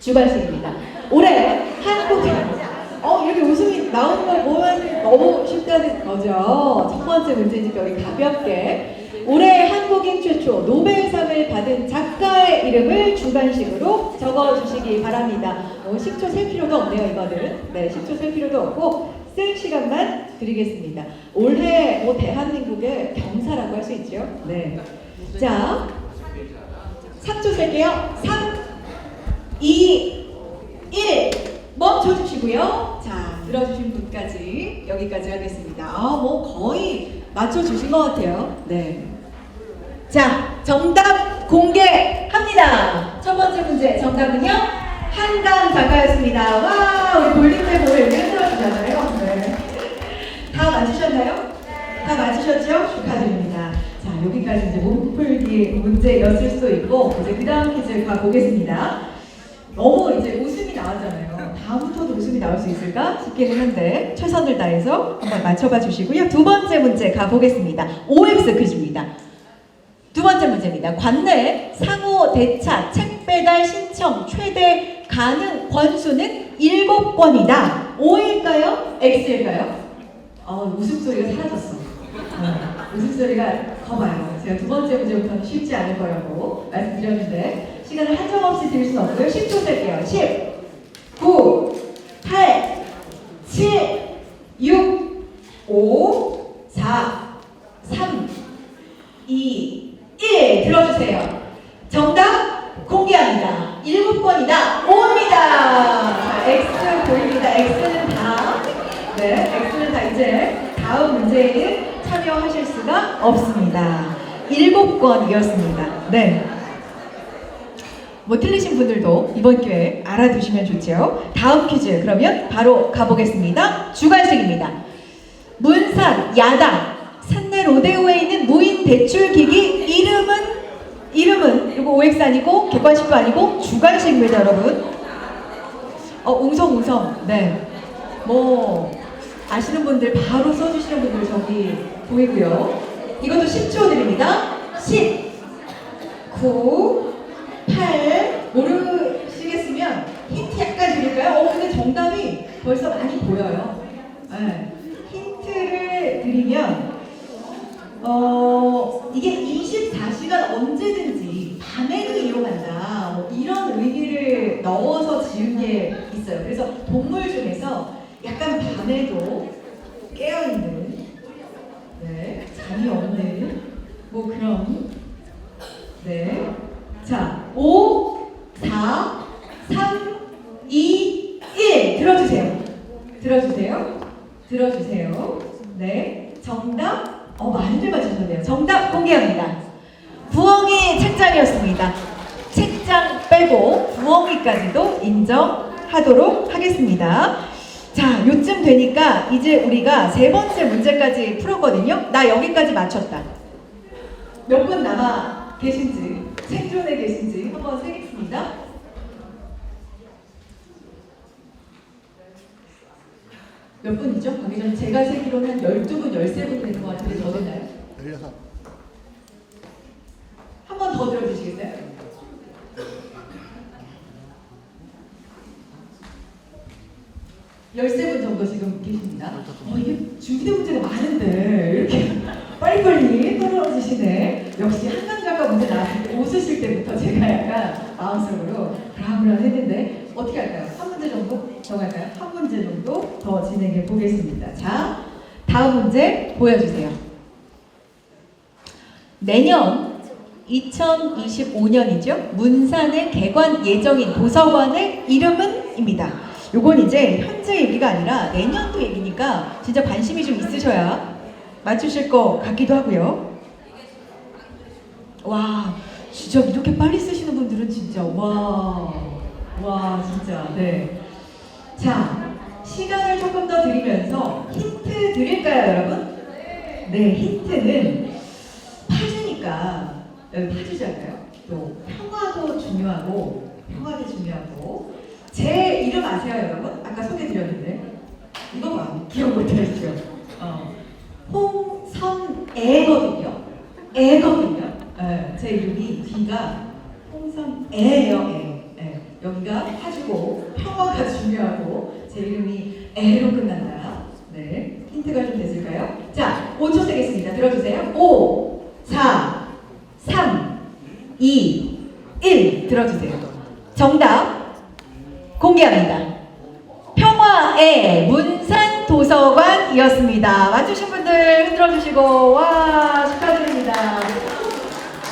주관식입니다. 올해 한국 이렇게 웃음이 나오는 걸 보면 너무 쉽다는 거죠. 첫 번째 문제니까 우리 가볍게 올해 한국인 최초 노벨상을 받은 작가의 이름을 주관식으로 적어주시기 바랍니다. 10초 셀 필요도 없네요, 이거는. 네, 10초 셀 필요도 없고 쓸 시간만 드리겠습니다. 올해 대한민국의 경사라고 할 수 있죠. 네. 자, 3초 셀게요. 3, 2, 1 멈춰주시고요. 자, 들어주신 분까지 여기까지 하겠습니다. 거의 맞춰주신 것 같아요. 네. 자, 정답 공개합니다. 첫 번째 문제 정답은요, 한강 작가였습니다. 와, 우리 볼링대볼을 이렇게 흔들어주잖아요. 네. 다 맞추셨나요? 다 맞추셨죠? 축하드립니다. 자, 여기까지 이제 몸풀기 문제였을 수도 있고, 이제 그 다음 퀴즈 가보겠습니다. 너무 이제 웃음이 나왔잖아요. 다음부터도 웃음이 나올 수 있을까 싶기는 한데 최선을 다해서 한번 맞춰봐 주시고요. 두 번째 문제 가보겠습니다. OX 퀴즈입니다. 두 번째 문제입니다. 관내 상호 대차 책 배달 신청 최대 가능 권수는 7건이다. O일까요? X일까요? 웃음소리가 사라졌어. 웃음소리가 거봐요. 제가 두 번째 문제부터는 쉽지 않을 거라고 말씀드렸는데 시간을 한정없이 드릴 수는 없고요. 10초 셀게요. 10, 9, 8, 7, 6, 5, 4, 3, 2, 1 들어주세요. 정답 공개합니다. 7건이다. 5입니다. 자, X 보입니다. X는 다. 네, X는 다 이제 다음 문제에는 참여하실 수가 없습니다. 7건이었습니다. 네. 틀리신 분들도 이번 기회에 알아두시면 좋죠. 다음 퀴즈 그러면 바로 가보겠습니다. 주관식입니다. 문산 야당 산내 로데오에 있는 무인 대출기기 이름은 이거 OX 아니고 객관식도 아니고 주관식입니다, 여러분. 웅성. 네. 아시는 분들 바로 써주시는 분들 저기 보이고요. 이것도 10초 드립니다. 10, 9, 8 모르시겠으면 힌트 약간 드릴까요? 근데 정답이 벌써 많이 보여요. 네. 힌트를 드리면 이게 24시간 언제든지 밤에도 이용한다 이런 의미를 넣어서 지은 게 있어요. 그래서 동물 중에서 약간 밤에도 깨어있는, 네, 잠이 없는 그런, 네. 자, 5, 4, 3, 2, 1 들어주세요. 네, 정답 많이들 맞추셨네요. 정답 공개합니다. 부엉이 책장이었습니다. 책장 빼고 부엉이까지도 인정하도록 하겠습니다. 자, 요쯤 되니까 이제 우리가 세 번째 문제까지 풀었거든요. 나 여기까지 맞췄다. 몇 분 남아 계신지, 생존에 계신지 한번 세겠습니다. 몇 분이죠? 가기 전에 제가 세기로는 12분, 13분 되는 것 같은데 더 되나요? 16. 한 번 더 들어주시겠어요? 열세 분 정도 지금 계십니다. 이게 준비된 문제가 많은데 이렇게 빨리빨리 떨어지시네. 역시 한강 작가 문제 나왔을 때 웃으실 때부터 제가 약간 마음속으로 불안불안했는데 어떻게 할까요? 한 문제 정도 더 갈까요? 한 문제 정도 더 진행해 보겠습니다. 자, 다음 문제 보여주세요. 내년 2025년이죠. 문산에 개관 예정인 도서관의 이름은?입니다. 요건 이제 현재 얘기가 아니라 내년도 얘기니까 진짜 관심이 좀 있으셔야 맞추실 것 같기도 하고요. 와, 진짜 이렇게 빨리 쓰시는 분들은 진짜 와 진짜. 네. 자, 시간을 조금 더 드리면서 힌트 드릴까요, 여러분? 네, 힌트는 파주니까 여기 파주잖아요. 또 평화도 중요하고 제 이름 아세요, 여러분? 아까 소개드렸는데 이거 기억 못하시죠? 홍선애거든요. 애거든요. 제 이름이 B가 홍선애예요. 애. 여기 여기가 파주고 평화가 중요하고 제 이름이 에로 끝난다. 네, 힌트가 좀 됐을까요? 자, 5초 세겠습니다. 들어주세요. 5, 4, 3, 2, 1 들어주세요. 정답 공개합니다. 평화의 문산도서관이었습니다. 맞추신 분들 흔들어주시고 와 축하드립니다.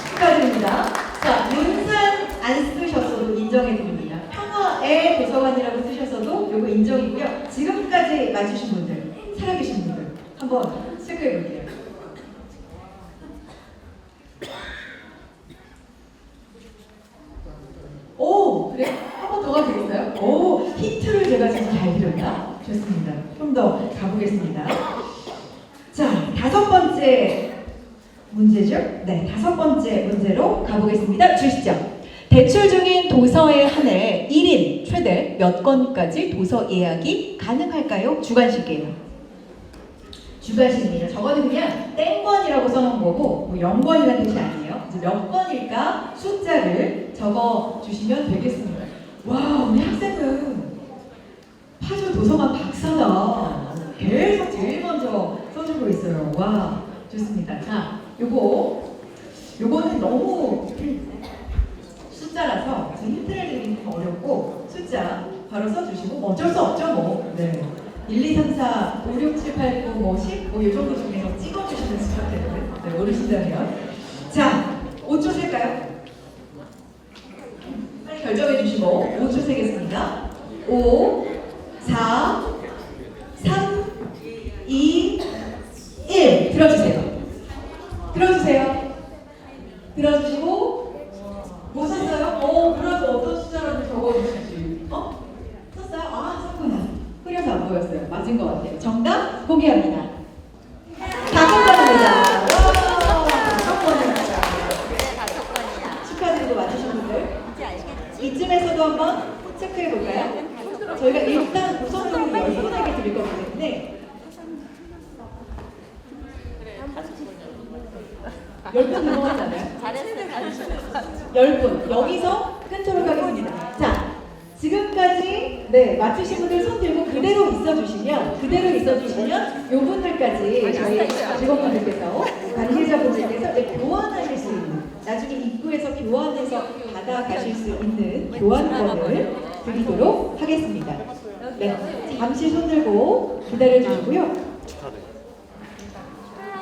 축하드립니다. 자, 문산 안 쓰셨어도 인정해드립니다. 평화의 도서관이라고 쓰셨어도 요거 인정이고요. 지금까지 맞추신 분들, 살아계신 분들 한번 체크해볼게요. 오, 그래? 한 번 더 가도 되겠어요? 오, 힌트를 제가 지금 잘 드렸나? 좋습니다. 좀 더 가보겠습니다. 자, 5번째 문제죠? 네, 5번째 문제로 가보겠습니다. 주시죠. 대출 중인 도서에 한해 1인 최대 몇 권까지 도서 예약이 가능할까요? 주관식이에요. 주관식입니다. 저거는 그냥 땡권이라고 써놓은 거고 뭐 0권이라는 뜻이 아니에요. 이제 몇 권일까 숫자를 적어 주시면 되겠습니다. 와, 우리 학생은 파주 도서관 박사다. 계속 제일 먼저 써주고 있어요. 와, 좋습니다. 자, 요거는 너무 숫자라서 지금 힌트를 드리기 좀 어렵고 숫자 바로 써주시고 뭐 어쩔 수 없죠 뭐. 네. 1, 2, 3, 4, 5, 6, 7, 8, 9, 뭐 10, 뭐 이 정도 중에서 찍어주시면 좋겠는데. 네, 모르신다면. 자, 5초 셀까요? 빨리 결정해 주시고 5초 세겠습니다. 5, 4, 3, 2, 1 들어주세요. 들어주세요. 들어주시고 뭐 샀어요? 그래서 어떤 숫자라도 적어주시지. 썼어요? 썼구나. 흐려서 안 보였어요. 맞은 것 같아요. 정답 공개합니다. 5번입니다. 5번입니다. 축하드리고 맞으신 분들. 이쯤에서도 한번 체크해 볼까요? 저희가 일단 우선적으로 10분에게 드릴 거기 때문에 10분 넘어갔잖아요. 10분. 여기서 끊도록 하겠습니다. 자, 지금까지 맞추신 분들 손 들고 그대로 있어주시면 요분들까지 저희 직원분들께서 관계자분들께서 이제 교환하실 수 있는 나중에 입구에서 교환해서 받아가실 수 있는 교환권을 드리도록 하겠습니다. 네, 잠시 손 들고 기다려주시고요.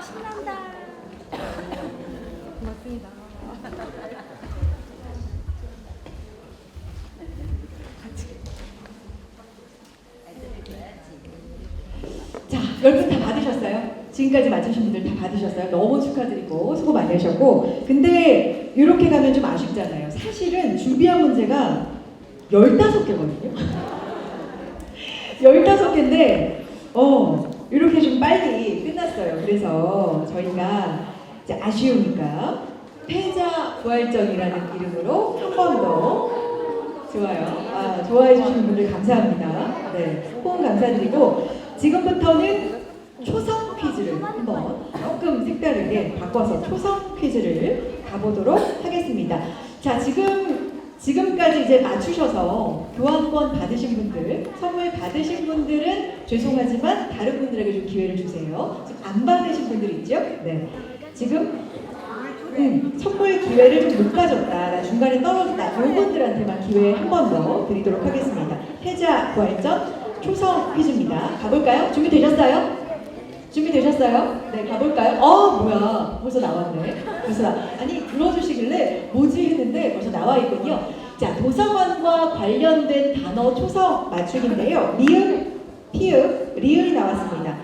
신난다. 고맙습니다. 자, 10분 다 받으셨어요? 지금까지 맞추신 분들 다 받으셨어요? 너무 축하드리고 수고 많이 하셨고, 근데 이렇게 가면 좀 아쉽잖아요. 사실은 준비한 문제가 15개거든요. 15개인데 이렇게 좀 빨리 끝났어요. 그래서 저희가 이제 아쉬우니까 패자 부활전이라는 이름으로 한 번 더 좋아요. 좋아해 주시는 분들 감사합니다. 네, 호응 감사드리고 지금부터는 초성 퀴즈를 한번 조금 색다르게 바꿔서 초성 퀴즈를 가보도록 하겠습니다. 자, 지금까지 이제 맞추셔서 교환권 받으신 분들, 선물 받으신 분들은 죄송하지만 다른 분들에게 좀 기회를 주세요. 지금 안 받으신 분들 있죠? 네. 지금 선물 기회를 좀 못 가졌다, 나 중간에 떨어졌다, 요분들한테만 기회 한 번 더 드리도록 하겠습니다. 패자 부활전 초성 퀴즈입니다. 가볼까요? 준비되셨어요? 준비되셨어요? 네, 가볼까요? 뭐야, 벌써 나왔네. 아니, 불러주시길래 뭐지 했는데 벌써 나와 있군요. 자, 도서관과 관련된 단어 초성 맞추기인데요. 리을, 피읍, 리을이 나왔습니다.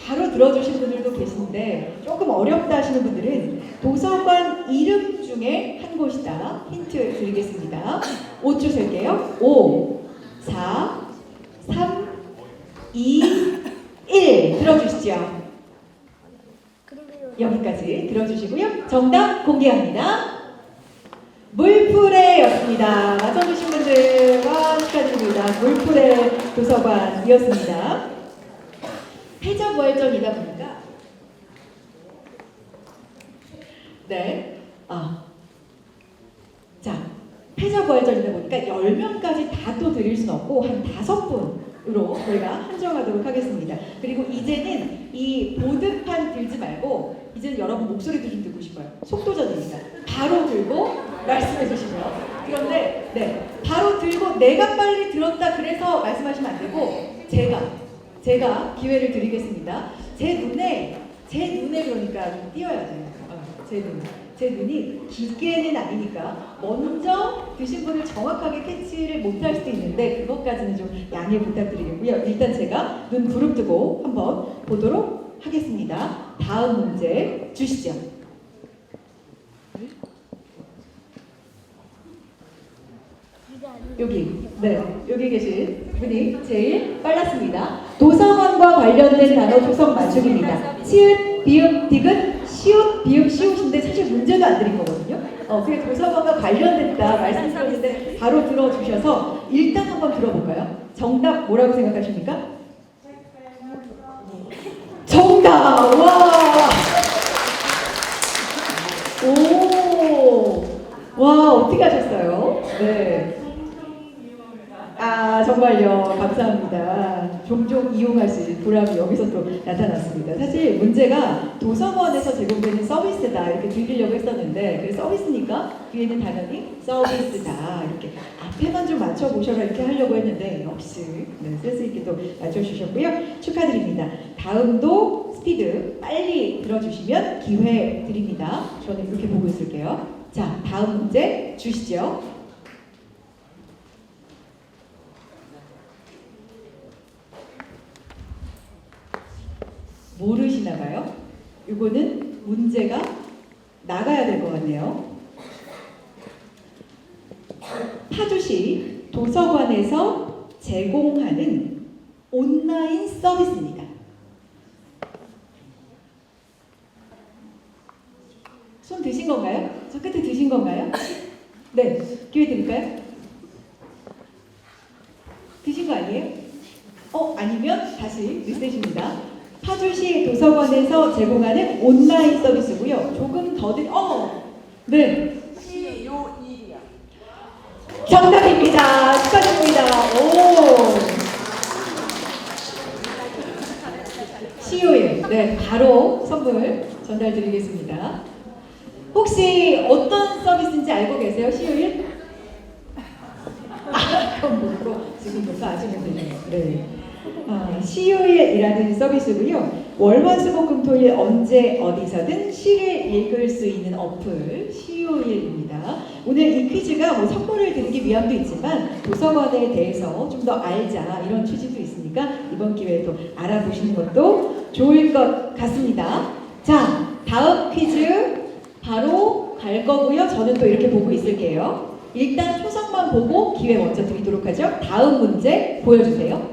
바로 들어주신 분들도 계신데 조금 어렵다 하시는 분들은 도서관 이름 중에 한 곳이다. 힌트 드리겠습니다. 5초 셀게요. 5, 4, 3, 2, 1 들어주시죠. 여기까지 들어주시고요. 정답 공개합니다. 물풀에였습니다. 맞춰주신 분들 축하드립니다. 물풀에 도서관이었습니다. 패자 부활전이다 보니까 자, 패자부활전이다 보니까 10명까지 다 또 드릴 수는 없고 한 5분으로 저희가 한정하도록 하겠습니다. 그리고 이제는 이 보드판 들지 말고 이제는 여러분 목소리도 좀 듣고 싶어요. 속도전이니까 바로 들고 말씀해 주시면. 그런데 네, 바로 들고 내가 빨리 들었다 그래서 말씀하시면 안 되고 제가 기회를 드리겠습니다. 제 눈에 그러니까 좀 띄어야 돼요. 제 눈이 깊게는 아니니까 먼저 드신 분을 정확하게 캐치를 못할 수도 있는데 그것까지는 좀 양해 부탁드리겠고요. 일단 제가 눈 부릅뜨고 한번 보도록 하겠습니다. 다음 문제 주시죠. 여기 계신 분이 제일 빨랐습니다. 도서관과 관련된 단어 조성 맞추기입니다. 치읓, 비읍, 디귿, 시옷, 비읍, 시옷인데 사실 문제도 안 드린 거거든요. 그게 도서관과 관련됐다 말씀드렸는데 바로 들어주셔서 일단 한번 들어볼까요? 정답 뭐라고 생각하십니까? 정답! 와! 오! 와, 어떻게 하셨어요? 네. 아, 정말요. 감사합니다. 종종 이용하실 보람이 여기서 또 나타났습니다. 사실 문제가 도서관에서 제공되는 서비스다 이렇게 드리려고 했었는데 그 서비스니까 뒤에는 당연히 서비스다 이렇게 앞에만 좀 맞춰보셔라 이렇게 하려고 했는데 역시 네, 센스 있게 또 맞춰주셨고요. 축하드립니다. 다음도 스피드 빨리 들어주시면 기회 드립니다. 저는 이렇게 보고 있을게요. 자, 다음 문제 주시죠. 모르시나 봐요? 이거는 문제가 나가야 될 것 같네요. 파주시 도서관에서 제공하는 온라인 서비스입니다. 손 드신 건가요? 저 끝에 드신 건가요? 네, 기회 드릴까요? 드신 거 아니에요? 아니면 다시 리셋입니다. 파주시 도서관에서 제공하는 온라인 서비스고요. 조금 더 네. 시요일이야. 정답입니다. 축하드립니다. 오. 시요일. 네, 바로 선물 전달드리겠습니다. 혹시 어떤 서비스인지 알고 계세요? 시요일? 그럼 모르고 지금부터 아시면 되네요. 네. 시요일이라는 서비스고요. 월화수목금토일 언제 어디서든 시를 읽을 수 있는 어플 시요일입니다. 오늘 이 퀴즈가 뭐 선물을 드리기 위함도 있지만 도서관에 대해서 좀 더 알자 이런 취지도 있으니까 이번 기회에 또 알아보시는 것도 좋을 것 같습니다. 자, 다음 퀴즈 바로 갈 거고요. 저는 또 이렇게 보고 있을게요. 일단 초성만 보고 기회 먼저 드리도록 하죠. 다음 문제 보여주세요.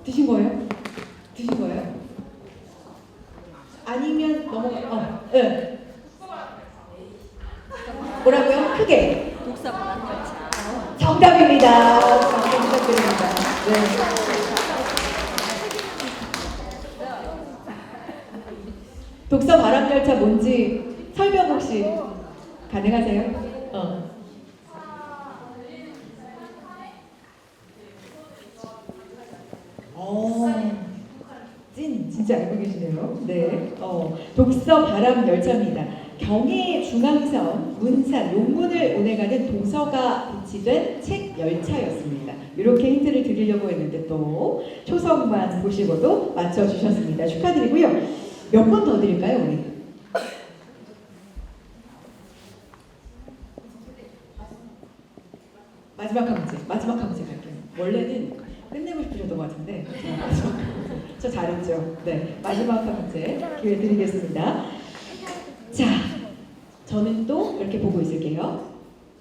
드신 거예요? 드신 거예요? 아니면 넘어가. 네. 뭐라고요? 크게. 독서 바람열차. 정답입니다. 박수 부탁드립니다. 네. 독서 바람열차 뭔지 설명 혹시 가능하세요? 진짜 알고 계시네요. 네. 독서 바람 열차입니다. 경의 중앙선, 문산, 용문을 운행하는 도서가 비치된 책 열차였습니다. 이렇게 힌트를 드리려고 했는데 또 초성만 보시고도 맞춰주셨습니다. 축하드리고요. 몇 번 더 드릴까요, 우리? 마지막 한 문제 갈게요. 원래는 끝내고 싶으셨던 것 같은데 저 잘했죠. 네, 마지막 한 문제 기회 드리겠습니다. 자, 저는 또 이렇게 보고 있을게요.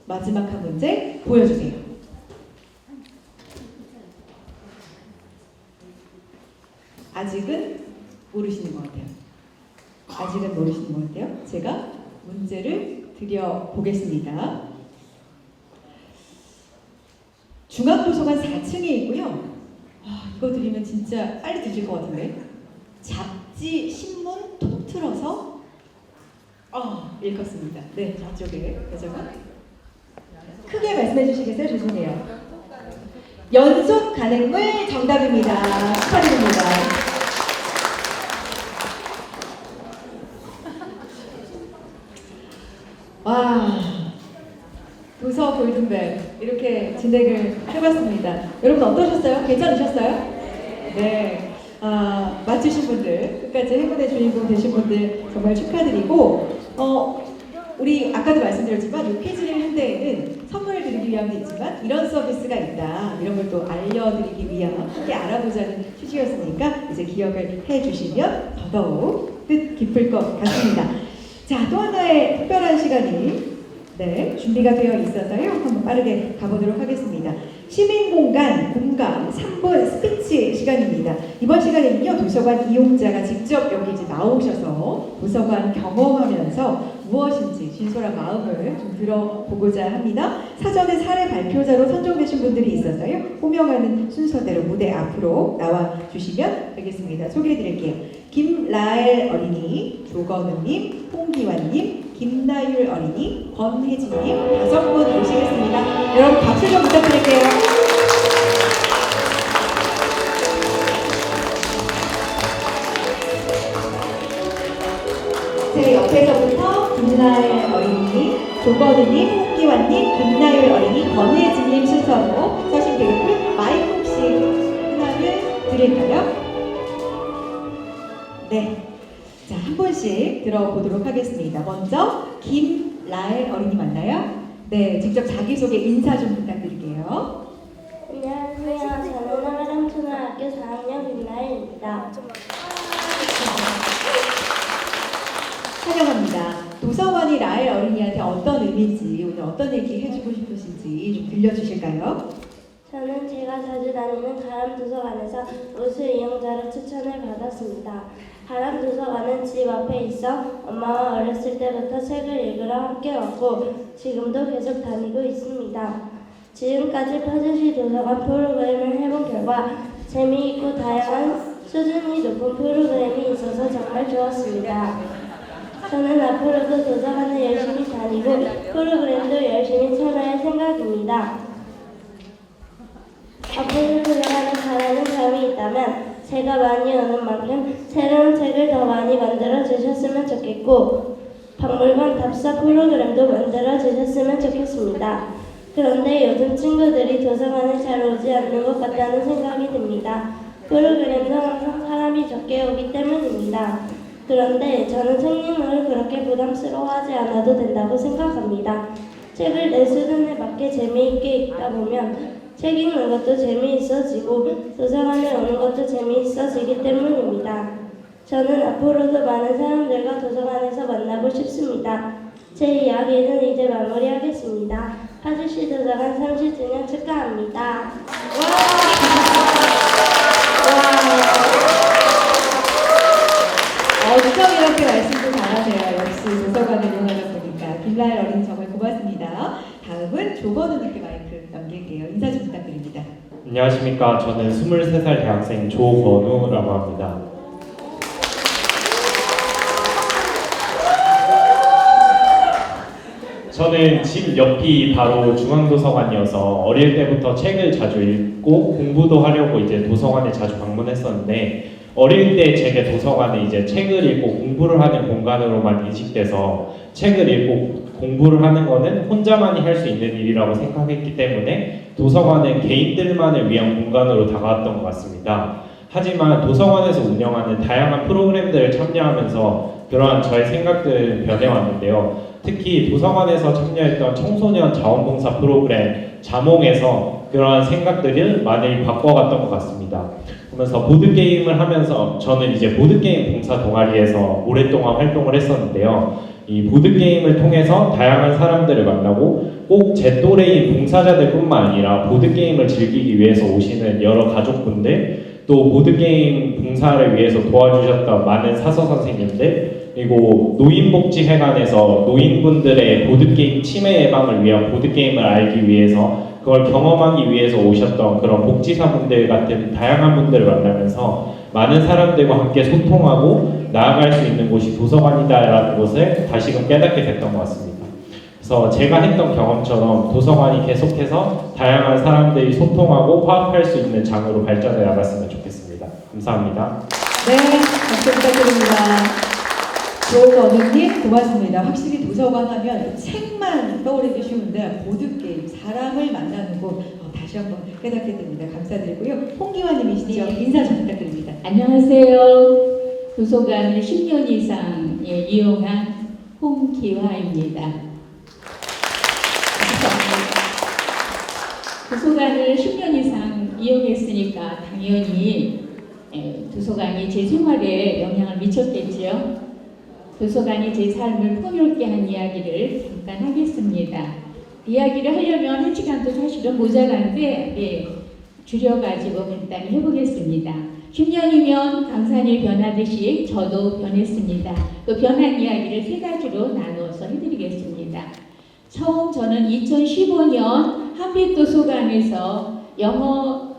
마지막 한 문제 보여주세요. 아직은 모르시는 것 같아요. 제가 문제를 드려보겠습니다. 중앙도서관 4층에 있고요. 이거 드리면 진짜 빨리 드실 것 같은데. 잡지, 신문 톡 틀어서 읽었습니다. 네, 저쪽에 여자가 크게 말씀해 주시겠어요? 죄송해요. 연속 간행물 정답입니다. 축하드립니다. 와, 도서 골든벨 이렇게 진행을 해봤습니다. 여러분 어떠셨어요? 괜찮으셨어요? 네. 맞추신 분들, 끝까지 행운의 주인공 되신 분들 정말 축하드리고, 우리 아까도 말씀드렸지만 이 퀴즈를 한 데에는 선물을 드리기 위함도 있지만 이런 서비스가 있다, 이런 걸 또 알려드리기 위한, 함께 알아보자는 취지였으니까 이제 기억을 해주시면 더더욱 뜻깊을 것 같습니다. 자, 또 하나의 특별한 시간이 준비가 되어 있어서요. 한번 빠르게 가보도록 하겠습니다. 시민공간 공감 3분 스피치 시간입니다. 이번 시간에는요, 도서관 이용자가 직접 여기 이제 나오셔서 도서관 경험하면서 무엇인지 진솔한 마음을 좀 들어보고자 합니다. 사전에 사례 발표자로 선정되신 분들이 있어서요, 호명하는 순서대로 무대 앞으로 나와 주시면 되겠습니다. 소개해드릴게요. 김라엘 어린이, 조건우님, 홍기환님, 김나율 어린이, 권혜진님 5분 모시겠습니다. 여러분 박수 좀 부탁드릴게요. 제 옆에서부터 김나율 어린이, 조건우님, 홍기환님, 김나율 어린이, 권혜진님 순서로 서신 되겠고요. 마이크 혹시 하나를 드릴까요? 네. 자, 한 분씩 들어보도록 하겠습니다. 먼저 김라엘 어린이 맞나요? 네, 직접 자기소개 인사 좀 부탁드릴게요. 안녕하세요. 저는 하회랑초등학교 4학년 김나일입니다. 환영합니다. 도서관이 라엘 어린이한테 어떤 의미인지, 오늘 어떤 얘기 해주고 싶으신지 좀 들려주실까요? 저는 제가 자주 다니는 가람도서관에서 우수 이용자로 추천을 받았습니다. 가람도서관은 집 앞에 있어 엄마와 어렸을 때부터 책을 읽으러 함께 왔고 지금도 계속 다니고 있습니다. 지금까지 파주시 도서관 프로그램을 해본 결과 재미있고 다양한 수준이 높은 프로그램이 있어서 정말 좋았습니다. 저는 앞으로도 도서관을 열심히 다니고 프로그램도 열심히 참여할 생각입니다. 앞으로 도서관에 가라는 점이 있다면 제가 많이 오는 만큼 새로운 책을 더 많이 만들어 주셨으면 좋겠고 박물관 답사 프로그램도 만들어 주셨으면 좋겠습니다. 그런데 요즘 친구들이 도서관에 잘 오지 않는 것 같다는 생각이 듭니다. 프로그램도 항상 사람이 적게 오기 때문입니다. 그런데 저는 책 읽는 걸 그렇게 부담스러워하지 않아도 된다고 생각합니다. 책을 내 수준에 맞게 재미있게 읽다 보면 책 읽는 것도 재미있어지고 도서관에 오는 것도 재미있어지기 때문입니다. 저는 앞으로도 많은 사람들과 도서관에서 만나고 싶습니다. 제 이야기는 이제 마무리하겠습니다. 파주시 도서관 30주년 축하합니다. 어쩜 이렇게 말씀도 잘하세요. 역시 도서관을 이용하다 보니까. 김라엘 어린이 정말 고맙습니다. 다음은 조건우님께 마이크 넘길게요. 인사 좀 부탁드립니다. 안녕하십니까. 저는 23살 대학생 조건우라고 합니다. 저는 집 옆이 바로 중앙도서관이어서 어릴 때부터 책을 자주 읽고 공부도 하려고 이제 도서관에 자주 방문했었는데 어릴 때 제게 도서관은 이제 책을 읽고 공부를 하는 공간으로만 인식돼서 책을 읽고 공부를 하는 거는 혼자만이 할 수 있는 일이라고 생각했기 때문에 도서관은 개인들만을 위한 공간으로 다가왔던 것 같습니다. 하지만 도서관에서 운영하는 다양한 프로그램들을 참여하면서 그러한 저의 생각들은 변해왔는데요. 특히 도서관에서 참여했던 청소년 자원봉사 프로그램 자몽에서 그러한 생각들을 많이 바꿔갔던 것 같습니다. 그러면서 보드게임을 하면서 저는 이제 보드게임 봉사 동아리에서 오랫동안 활동을 했었는데요. 이 보드게임을 통해서 다양한 사람들을 만나고 꼭 제 또래인 봉사자들뿐만 아니라 보드게임을 즐기기 위해서 오시는 여러 가족분들 또 보드게임 봉사를 위해서 도와주셨던 많은 사서 선생님들 그리고 노인복지회관에서 노인분들의 보드게임 치매 예방을 위한 보드게임을 알기 위해서 그걸 경험하기 위해서 오셨던 그런 복지사분들 같은 다양한 분들을 만나면서 많은 사람들과 함께 소통하고 나아갈 수 있는 곳이 도서관이다라는 것을 다시금 깨닫게 됐던 것 같습니다. 그래서 제가 했던 경험처럼 도서관이 계속해서 다양한 사람들이 소통하고 화합할 수 있는 장으로 발전해 나갔으면 좋겠습니다. 감사합니다. 네, 박수 부탁드립니다. 조원우님 고맙습니다. 확실히 도서관 하면 책만 떠오르기 쉬운데 보드게임, 사람을 만나는 곳 다시 한번 깨닫게 됩니다. 감사드리고요. 홍기화님이시죠? 네. 인사 좀 부탁드립니다. 안녕하세요. 도서관을 10년 이상 이용한 홍기화입니다. 도서관을 10년 이상 이용했으니까 당연히 도서관이 제 생활에 영향을 미쳤겠지요. 도서관이 제 삶을 풍요롭게 한 이야기를 잠깐 하겠습니다. 이야기를 하려면 1시간도 사실은 모자란데 줄여가지고 간단히 해보겠습니다. 10년이면 강산이 변하듯이 저도 변했습니다. 그 변한 이야기를 세 가지로 나누어서 해드리겠습니다. 처음 저는 2015년 한빛도서관에서 영어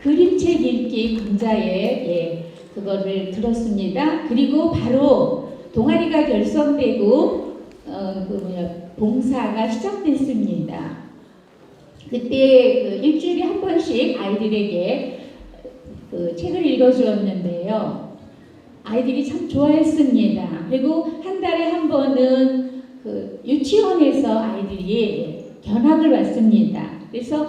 그림책 읽기 강좌에 그거를 들었습니다. 그리고 바로 동아리가 결성되고 봉사가 시작됐습니다. 그때 일주일에 한 번씩 아이들에게 책을 읽어주었는데요. 아이들이 참 좋아했습니다. 그리고 한 달에 한 번은 유치원에서 아이들이 견학을 왔습니다. 그래서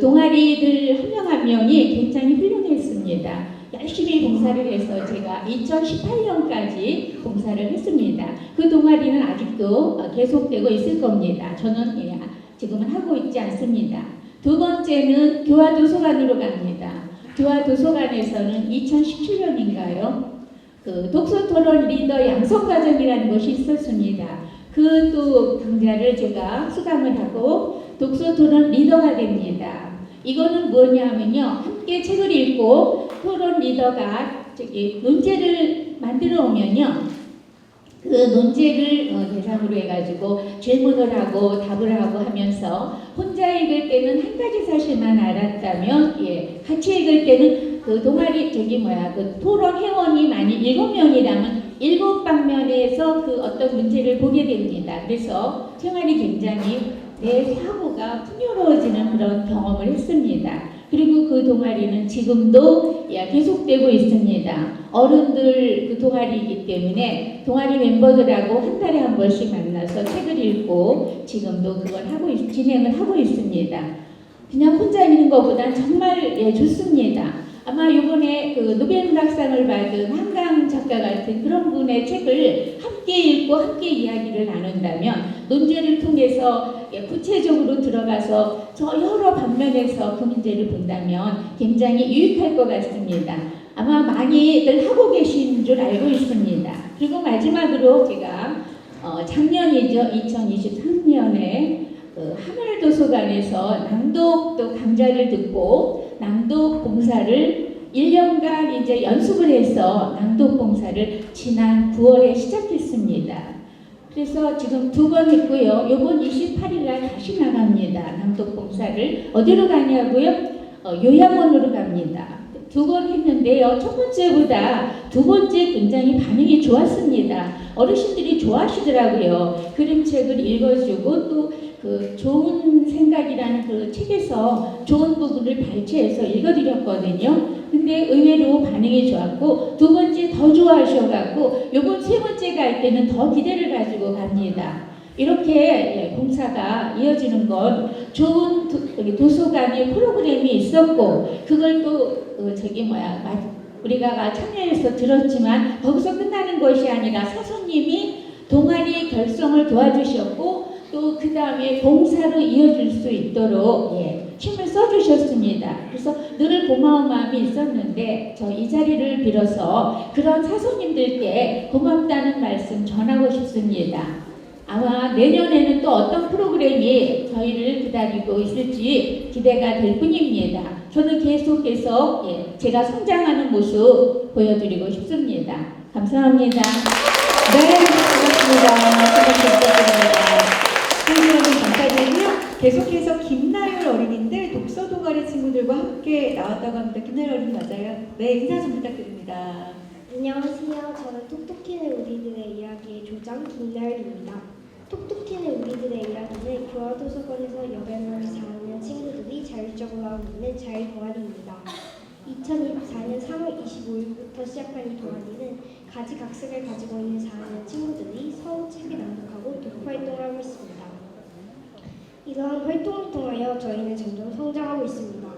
동아리들 한 명 한 명이 굉장히 훌륭했습니다. 열심히 봉사를 해서 제가 2018년까지 봉사를 했습니다. 그 동아리는 아직도 계속되고 있을 겁니다. 저는 지금은 하고 있지 않습니다. 두 번째는 교화도서관으로 갑니다. 교화도서관에서는 2017년인가요? 독서토론 리더 양성과정이라는 것이 있었습니다. 그 또 강좌를 제가 수강을 하고 독서토론 리더가 됩니다. 이거는 뭐냐면요, 함께 책을 읽고 토론 리더가 논제를 만들어 오면요, 그 논제를 대상으로 해가지고 질문을 하고 답을 하고 하면서 혼자 읽을 때는 한 가지 사실만 알았다면 같이 읽을 때는 그 동아리 그 토론 회원이 만약 7명이라면 7방면에서 그 어떤 문제를 보게 됩니다. 그래서 생활이 굉장히 내 사고가 풍요로워지는 그런 경험을 했습니다. 그리고 그 동아리는 지금도 계속되고 있습니다. 어른들 그 동아리이기 때문에 동아리 멤버들하고 한 달에 한 번씩 만나서 책을 읽고 지금도 그걸 진행을 하고 있습니다. 그냥 혼자 읽는 것보단 정말 좋습니다. 아마 이번에 그 노벨문학상을 받은 한강 작가 같은 그런 분의 책을 함께 읽고 함께 이야기를 나눈다면 논제를 통해서 구체적으로 들어가서 저 여러 방면에서 그 문제를 본다면 굉장히 유익할 것 같습니다. 아마 많이들 하고 계신 줄 알고 있습니다. 그리고 마지막으로 제가 작년이죠. 2023년에 하늘도서관에서 낭독 강좌를 듣고 낭독 봉사를 1년간 이제 연습을 해서 낭독 봉사를 지난 9월에 시작했습니다. 그래서 지금 2번 했고요. 이번 28일 날 다시 나갑니다. 낭독 봉사를 어디로 가냐고요? 요양원으로 갑니다. 2번 했는데요. 첫 번째보다 두 번째 굉장히 반응이 좋았습니다. 어르신들이 좋아하시더라고요. 그림책을 읽어주고 또 그 좋은 생각이라는 그 책에서 좋은 부분을 발췌해서 읽어드렸거든요. 근데 의외로 반응이 좋았고 두 번째 더 좋아하셔갖고 요번 세 번째 갈 때는 더 기대를 가지고 갑니다. 이렇게 봉사가 이어지는 건 좋은 도서관의 프로그램이 있었고 그걸 또 우리가 참여해서 들었지만 거기서 끝나는 것이 아니라 사수님이 동아리 결성을 도와주셨고 또 그 다음에 봉사로 이어질 수 있도록 힘을 써주셨습니다. 그래서 늘 고마운 마음이 있었는데 저 이 자리를 빌어서 그런 사수님들께 고맙다는 말씀 전하고 싶습니다. 아마 내년에는 또 어떤 프로그램이 저희를 기다리고 있을지 기대가 될 뿐입니다. 저는 계속해서 제가 성장하는 모습 보여드리고 싶습니다. 감사합니다. 네, 고맙습니다. 감사드리고요. 계속해서 김나율 어린이들 독서 동아리 친구들과 함께 나왔다고 합니다. 김나래 어린이 맞아요? 네, 인사 좀 부탁드립니다. 안녕하세요. 저는 톡톡튀는 우리들의 이야기의 조장 김나율입니다. 톡톡튀는 우리들의 이야기는 교화도서관에서 여백만을 사랑하는 친구들이 자율적으로 하고 있는 자율동아리입니다. 2024년 3월 25일부터 시작한 이 동아리는 가지각색을 가지고 있는 4학년 친구들이 서로 책을 낭독하고 독후 활동을 하고 있습니다. 이러한 활동을 통하여 저희는 점점 성장하고 있습니다.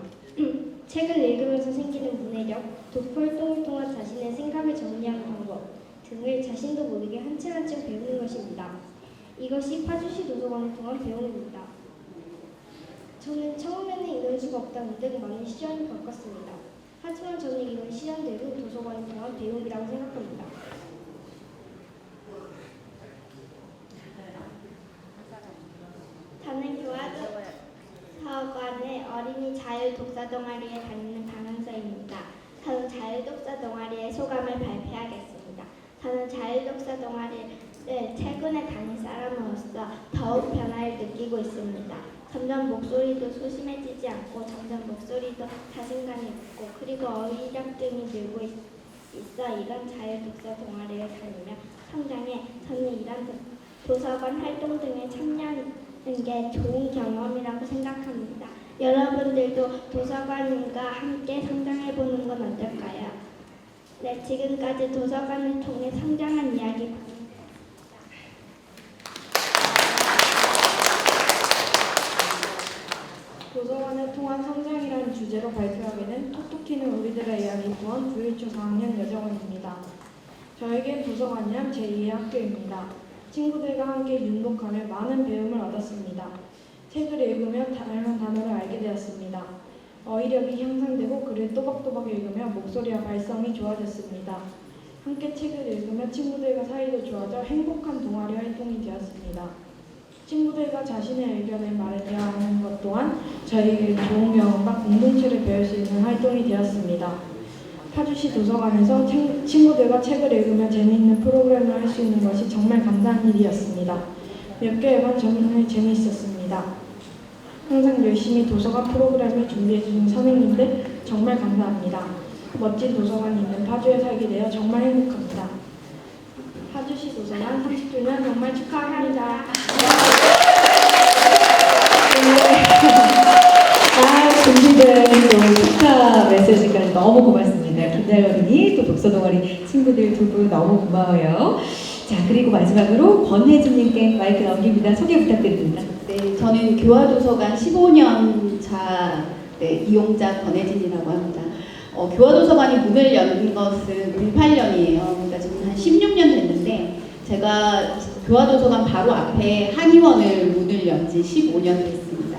책을 읽으면서 생기는 문해력, 독후 활동을 통한 자신의 생각을 정리하는 방법 등을 자신도 모르게 한층 한층 배우는 것입니다. 이것이 파주시 도서관을 통한 배움입니다. 저는 처음에는 이럴 수가 없다는 등 많은 시련을 겪었습니다. 하지만 저는 이런 시련들을 도서관을 통한 배움이라고 생각합니다. 저는 교화도서관의 어린이 자율 독서 동아리에 다니는 강은서입니다. 저는 자율 독서 동아리의 소감을 발표하겠습니다. 저는 자율 독서 동아리를 최근에 다닌 사람으로서 더욱 변화를 느끼고 있습니다. 점점 목소리도 소심해지지 않고 점점 목소리도 자신감이 있고 그리고 어휘력 등이 늘고 있어 이런 자율 독서 동아리를 다니며 성장해 저는 이런 도서관 활동 등에 참여하는 게 좋은 경험이라고 생각합니다. 여러분들도 도서관과 함께 성장해보는 건 어떨까요? 네, 지금까지 도서관을 통해 성장한 이야기 도서관을 통한 성장이라는 주제로 발표하게 된 톡톡튀는 우리들의 이야기 또한 부일초 4학년 여정원입니다. 저에겐 도서관이란 제2의 학교입니다. 친구들과 함께 융복하며 많은 배움을 얻었습니다. 책을 읽으며 다양한 단어를 알게 되었습니다. 어휘력이 향상되고 글을 또박또박 읽으며 목소리와 발성이 좋아졌습니다. 함께 책을 읽으며 친구들과 사이도 좋아져 행복한 동아리 활동이 되었습니다. 친구들과 자신의 의견을 말하려 하는 것 또한 저에게 좋은 경험과 공동체를 배울 수 있는 활동이 되었습니다. 파주시 도서관에서 친구들과 책을 읽으며 재미있는 프로그램을 할 수 있는 것이 정말 감사한 일이었습니다. 몇 개월간 정말 재미있었습니다. 항상 열심히 도서관 프로그램을 준비해주는 선생님들 정말 감사합니다. 멋진 도서관이 있는 파주에 살게 되어 정말 행복합니다. 파주시 도서관 30주년 정말 축하합니다. 준비된 또 축하 메시지까지 너무 고맙습니다. 김나래 어린이 또 독서 동아리 친구들 두 분 너무 고마워요. 자, 그리고 마지막으로 권혜진님께 마이크 넘깁니다. 소개 부탁드립니다. 네, 저는 교화도서관 15년 차 이용자 권혜진이라고 합니다. 교화도서관이 문을 연 것은 08년이에요. 그러니까 지금 한 16년 됐는데 제가 교화도서관 바로 앞에 한의원을 문을 연 지 15년 됐습니다.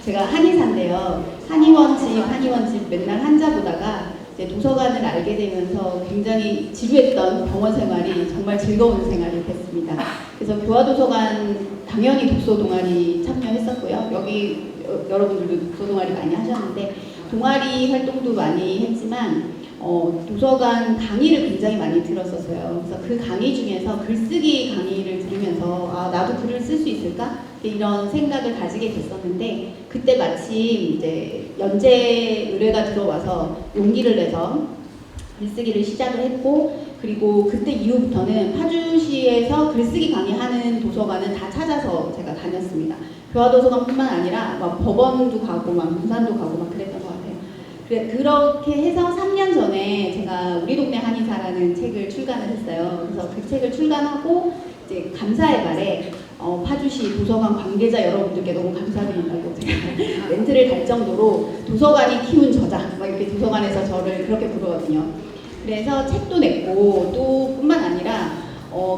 제가 한의사인데요. 한의원집 맨날 환자 보다가 이제 도서관을 알게 되면서 굉장히 지루했던 병원 생활이 정말 즐거운 생활이 됐습니다. 그래서 교화도서관 당연히 독서 동아리 참여했었고요. 여기 여러분들도 독서 동아리 많이 하셨는데 동아리 활동도 많이 했지만 도서관 강의를 굉장히 많이 들었었어요. 그래서 그 강의 중에서 글쓰기 강의를 들으면서 아, 나도 글을 쓸 수 있을까? 이런 생각을 가지게 됐었는데 그때 마침 이제 연재 의뢰가 들어와서 용기를 내서 글쓰기를 시작을 했고 그리고 그때 이후부터는 파주시에서 글쓰기 강의하는 도서관은 다 찾아서 제가 다녔습니다. 교화도서관뿐만 아니라 막 법원도 가고 막 부산도 가고 막 그랬던 것 같아요. 그렇게 해서 3년 전에 제가 우리 동네 한의사라는 책을 출간을 했어요. 그래서 그 책을 출간하고 이제 감사의 말에 파주시 도서관 관계자 여러분들께 너무 감사드린다고 제가 멘트를 달 정도로 도서관이 키운 저자 막 이렇게 도서관에서 저를 그렇게 부르거든요. 그래서 책도 냈고 또 뿐만 아니라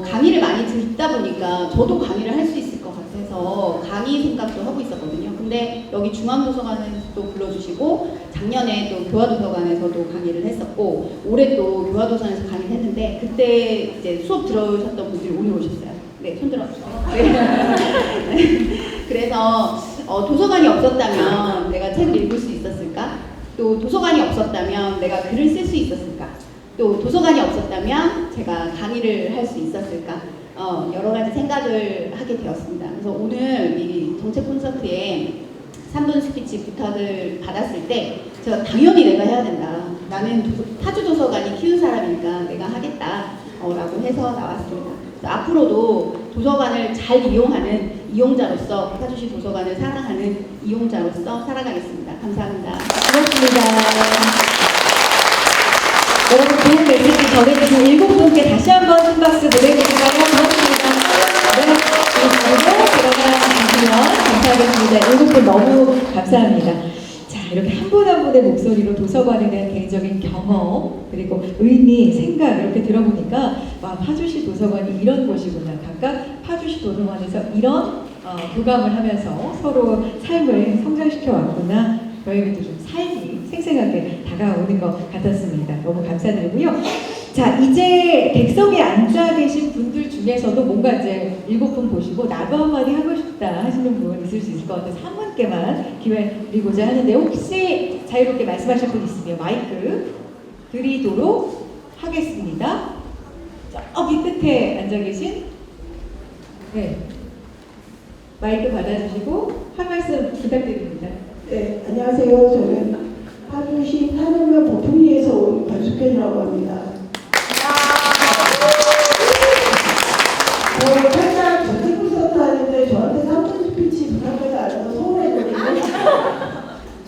강의를 많이 듣다 보니까 저도 강의를 할 수 있을 것 같아서 강의 생각도 하고 있었거든요. 근데 여기 중앙도서관에서도 불러주시고 작년에 또 교화도서관에서도 강의를 했었고 올해 또 교화도서관에서 강의를 했는데 그때 이제 수업 들어오셨던 분들이 오늘 오셨어요. 네, 손 들어주세요. 네. 그래서 도서관이 없었다면 내가 책을 읽을 수 있었을까? 또 도서관이 없었다면 내가 글을 쓸 수 있었을까? 또 도서관이 없었다면 제가 강의를 할 수 있었을까? 여러 가지 생각을 하게 되었습니다. 그래서 오늘 이 정책 콘서트에 3분 스피치 부탁을 받았을 때 제가 당연히 내가 해야 된다. 나는 파주 도서관이 키운 사람이니까 내가 하겠다. 라고 해서 나왔습니다. 그래서 앞으로도 도서관을 잘 이용하는 이용자로서 파주시 도서관을 사랑하는 이용자로서 살아가겠습니다. 감사합니다. 고맙습니다. 여러분 좋은 메시지 전해주신 7분께 다시 한번 큰 박수 보내드릴까요? 고맙습니다. 네, 그리고 들어가주시면 감사하겠습니다. 7분 너무 감사합니다. 자, 이렇게 한 분 한 분의 목소리로 도서관에 대한 개인적인 경험 그리고 의미, 생각 이렇게 들어보니까 와, 파주시 도서관이 이런 곳이구나. 각각 파주시 도서관에서 이런 교감을 하면서 서로 삶을 성장시켜 왔구나. 저에게도 좀 삶이 생생하게 다가오는 것 같았습니다. 너무 감사드리고요. 자, 이제 객석에 앉아 계신 분들 중에서도 뭔가 이제 7분 보시고 나도 한마디 하고 싶다 하시는 분 있을 수 있을 것 같아서 한 분께만 기회 드리고자 하는데 혹시 자유롭게 말씀하실 분 있으면 마이크 드리도록 하겠습니다. 저기 끝에 앉아 계신 네, 마이크 받아주시고 한 말씀 부탁드립니다. 네, 안녕하세요. 저는 파주시 탄원면 보풍리에서 온 권숙현이라고 합니다. 저 살짝 전직 콘서트 하는데 저한테 3분 스피치 부탁해서 알아서 서운했거든요.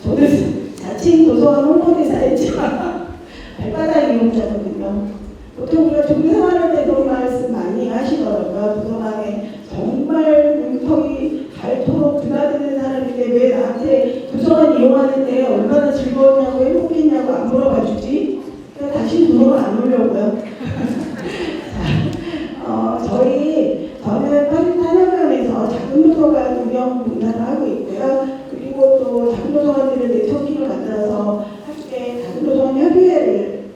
저는 자칭 도서관 홍보대사였지만 발바닥 이용자거든요. 보통 우리가 종교 생활할 때 그런 말씀 많이 하시더라고요. 도서관에 정말 물턱이 닳도록 드나드는 사람인데 왜 나한테 도서관 이용하는데 얼마나 즐거웠냐고 행복했냐고 안 물어봐 주지? 그래서 다시 도서관 안 오려고요. 저는 파주 탄원면에서 작은 도서관 운영 분야를 하고 있고요. 그리고 또 작은 도서관들의 네트워킹을 만들어서 함께 작은 도서관 협의회를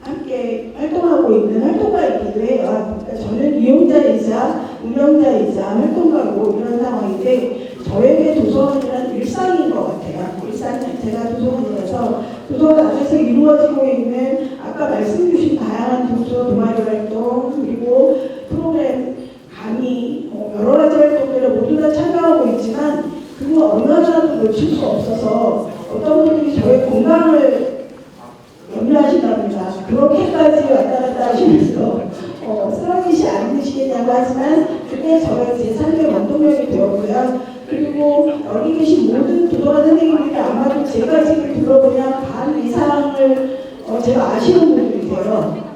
함께 활동하고 있는 활동가이기도 해요. 그러니까 저는 이용자이자 운영자이자 활동가고 이런 상황인데 저에게 도서관이란 일상인 것 같아요. 일상 자체가 도서관이라서 도서관 안에서 이루어지고 있는 아까 말씀 주신 다양한 도서 동아리 활동 그리고 프로그램 강의 여러 가지 활동들을 모두 다 참여하고 있지만 그거 어느 하나도 놓칠 수 없어서 어떤 분들이 저의 건강을 염려하신답니다. 그렇게까지 왔다 갔다 하시면서 쓰러지지 않으시겠냐고 하지만 그게 제 삶의 원동력이 되었고요. 그리고 여기 계신 모든 도서관 선생님들이 아마도 제가 지금 들어보면 반 이상을 제가 아시는 분들이세요.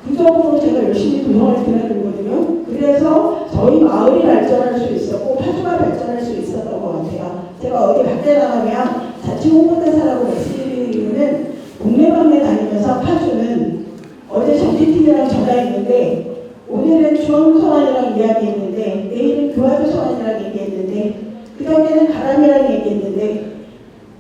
그 정도로 제가 열심히 도서관을 드나들거든요. 그래서 저희 마을이 발전할 수 있었고 파주가 발전할 수 있었던 것 같아요. 제가 어디 밖에 나가면 자치 홍보대사라고 말씀드리는 이유는 동네방네 다니면서 파주는 어제 정치팀이랑 전화했는데 오늘은 중앙도서관이랑 이야기했는데 내일은 교화도서관이랑 얘기했는데 그 전에는 가람이랑 얘기했는데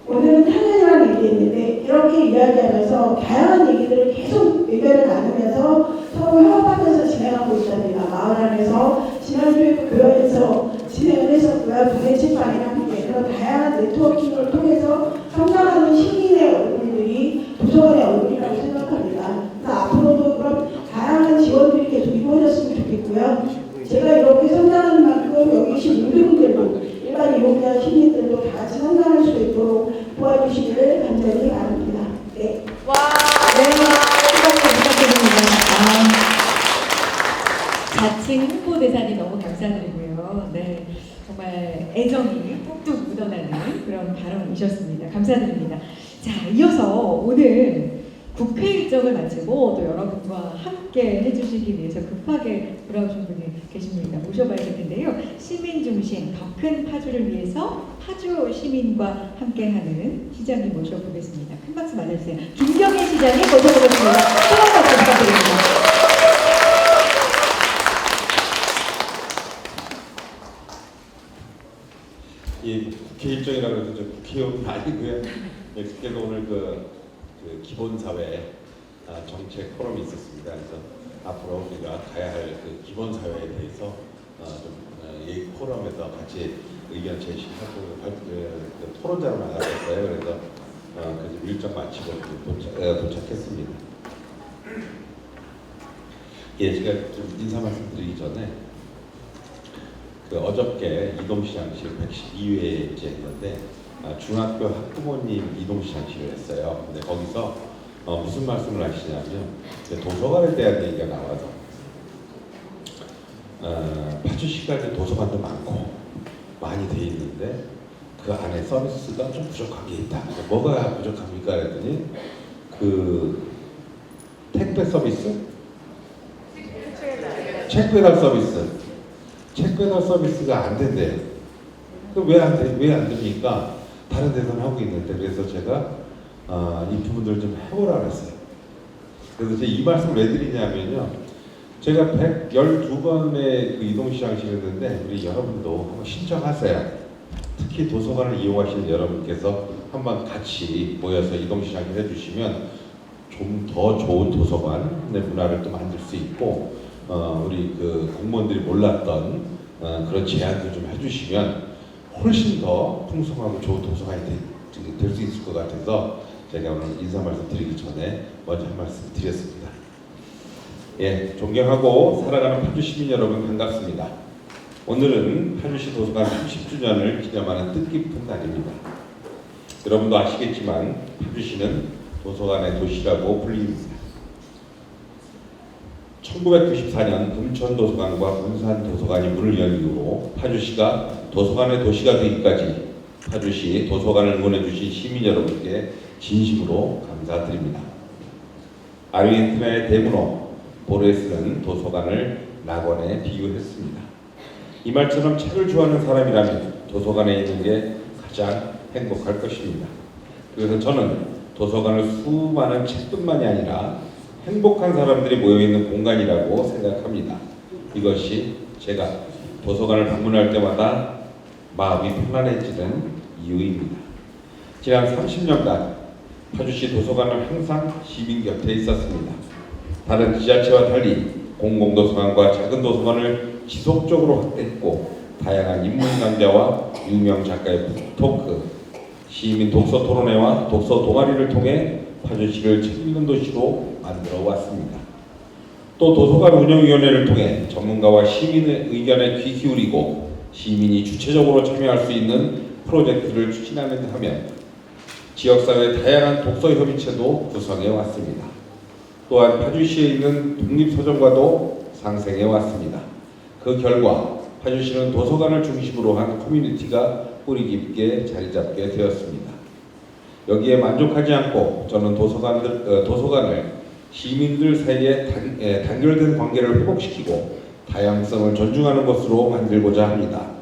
오늘은 탄현이랑 얘기했는데 이렇게 이야기하면서 다양한 얘기들을 계속 의견을 나누면서 서로 협업하면서 진행하고 있답니다. 마을 안에서 지난주에 교회에서 진행을 했었고요. 동네 책방이랑 함께 그런 다양한 네트워킹을 통해서 성장하는 시민의 얼굴들이 도서관의 얼굴이라고 생각합니다. 앞으로도 그런 다양한 지원들이 계속 이루어졌으면 좋겠고요. 제가 이렇게 성장하는 만큼 여기 계신 모든 분들도 일반 이용자 시민들도 다 같이 성장할 수 있도록 도와주시기를 간절히 바랍니다. 네. 와, 네, 부탁드립니다. 자칭 홍보대사님 너무 감사드리고요. 네, 정말 애정이 뚝뚝 묻어나는 그런 발언이셨습니다. 감사드립니다. 자, 이어서 오늘 국회 일정을 마치고 또 여러분과 함께 해주시기 위해서 급하게 돌아오신 분이 계십니다. 모셔봐야겠는데요. 시민 중심 더 큰 파주를 위해서 파주 시민과 함께하는 시장님 모셔보겠습니다. 큰 박수 맞아주세요. 김경애 시장님 모셔보겠습니다. 큰 박수 부탁드립니다. 이 국회 일정이라고 해서 저 국회의원은 아니고요. 네, 국회도 오늘 그 기본사회 정책 포럼이 있었습니다. 그래서 앞으로 우리가 가야 할 그 기본사회에 대해서 이 포럼에서 같이 의견 제시하고 토론자로 나가겠어요. 그래서 그 일정 마치고 도착했습니다. 예, 제가 좀 인사 말씀드리기 전에 그 어저께 이동시장실 112회째 했는데 중학교 학부모님 이동시장실을 했어요. 근데 거기서 무슨 말씀을 하시냐면 도서관에 대한 얘기가 나와서 파주시까지 도서관도 많고 많이 돼 있는데 그 안에 서비스가 좀 부족한 게 있다. 뭐가 부족합니까? 그랬더니 그 택배 서비스? 책 배달 서비스. 책 배달 서비스가 안 된대요. 왜 안 됩니까? 다른 데서는 하고 있는데. 그래서 제가 이 부분들을 좀 해보라 그랬어요. 그래서 제가 이 말씀을 왜 드리냐면요. 제가 112번의 그 이동시장실 했는데 우리 여러분도 한번 신청하세요. 특히 도서관을 이용하시는 여러분께서 한번 같이 모여서 이동시장을 해주시면 좀 더 좋은 도서관의 문화를 또 만들 수 있고 우리 그 공무원들이 몰랐던 그런 제안도 좀 해주시면 훨씬 더 풍성하고 좋은 도서관이 될 수 있을 것 같아서 제가 오늘 인사 말씀 드리기 전에 먼저 한 말씀 드렸습니다. 예, 존경하고 살아가는 파주 시민 여러분 반갑습니다. 오늘은 파주시 도서관 30주년을 기념하는 뜻깊은 날입니다. 여러분도 아시겠지만 파주시는 도서관의 도시라고 불립니다. 1994년 금천도서관과 문산도서관이 문을 연 이후로 파주시가 도서관의 도시가 되기까지 파주시 도서관을 응원해주신 시민 여러분께 진심으로 감사드립니다. 아르헨티나의 대문호 보레스는 도서관을 낙원에 비유했습니다. 이 말처럼 책을 좋아하는 사람이라면 도서관에 있는 게 가장 행복할 것입니다. 그래서 저는 도서관을 수많은 책뿐만이 아니라 행복한 사람들이 모여있는 공간이라고 생각합니다. 이것이 제가 도서관을 방문할 때마다 마음이 편안해지는 이유입니다. 지난 30년간 파주시 도서관은 항상 시민 곁에 있었습니다. 다른 지자체와 달리 공공도서관과 작은 도서관을 지속적으로 확대했고 다양한 인문 강좌와 유명 작가의 북토크, 시민 독서 토론회와 독서 동아리를 통해 파주시를 책 읽는 도시로 만들어 왔습니다. 또 도서관 운영위원회를 통해 전문가와 시민의 의견에 귀 기울이고 시민이 주체적으로 참여할 수 있는 프로젝트를 추진하며 지역사회의 다양한 독서협의체도 구성해 왔습니다. 또한 파주시에 있는 독립서점과도 상생해 왔습니다. 그 결과 파주시는 도서관을 중심으로 한 커뮤니티가 뿌리 깊게 자리 잡게 되었습니다. 여기에 만족하지 않고 저는 도서관을 시민들 사이에 단결된 관계를 회복시키고 다양성을 존중하는 것으로 만들고자 합니다.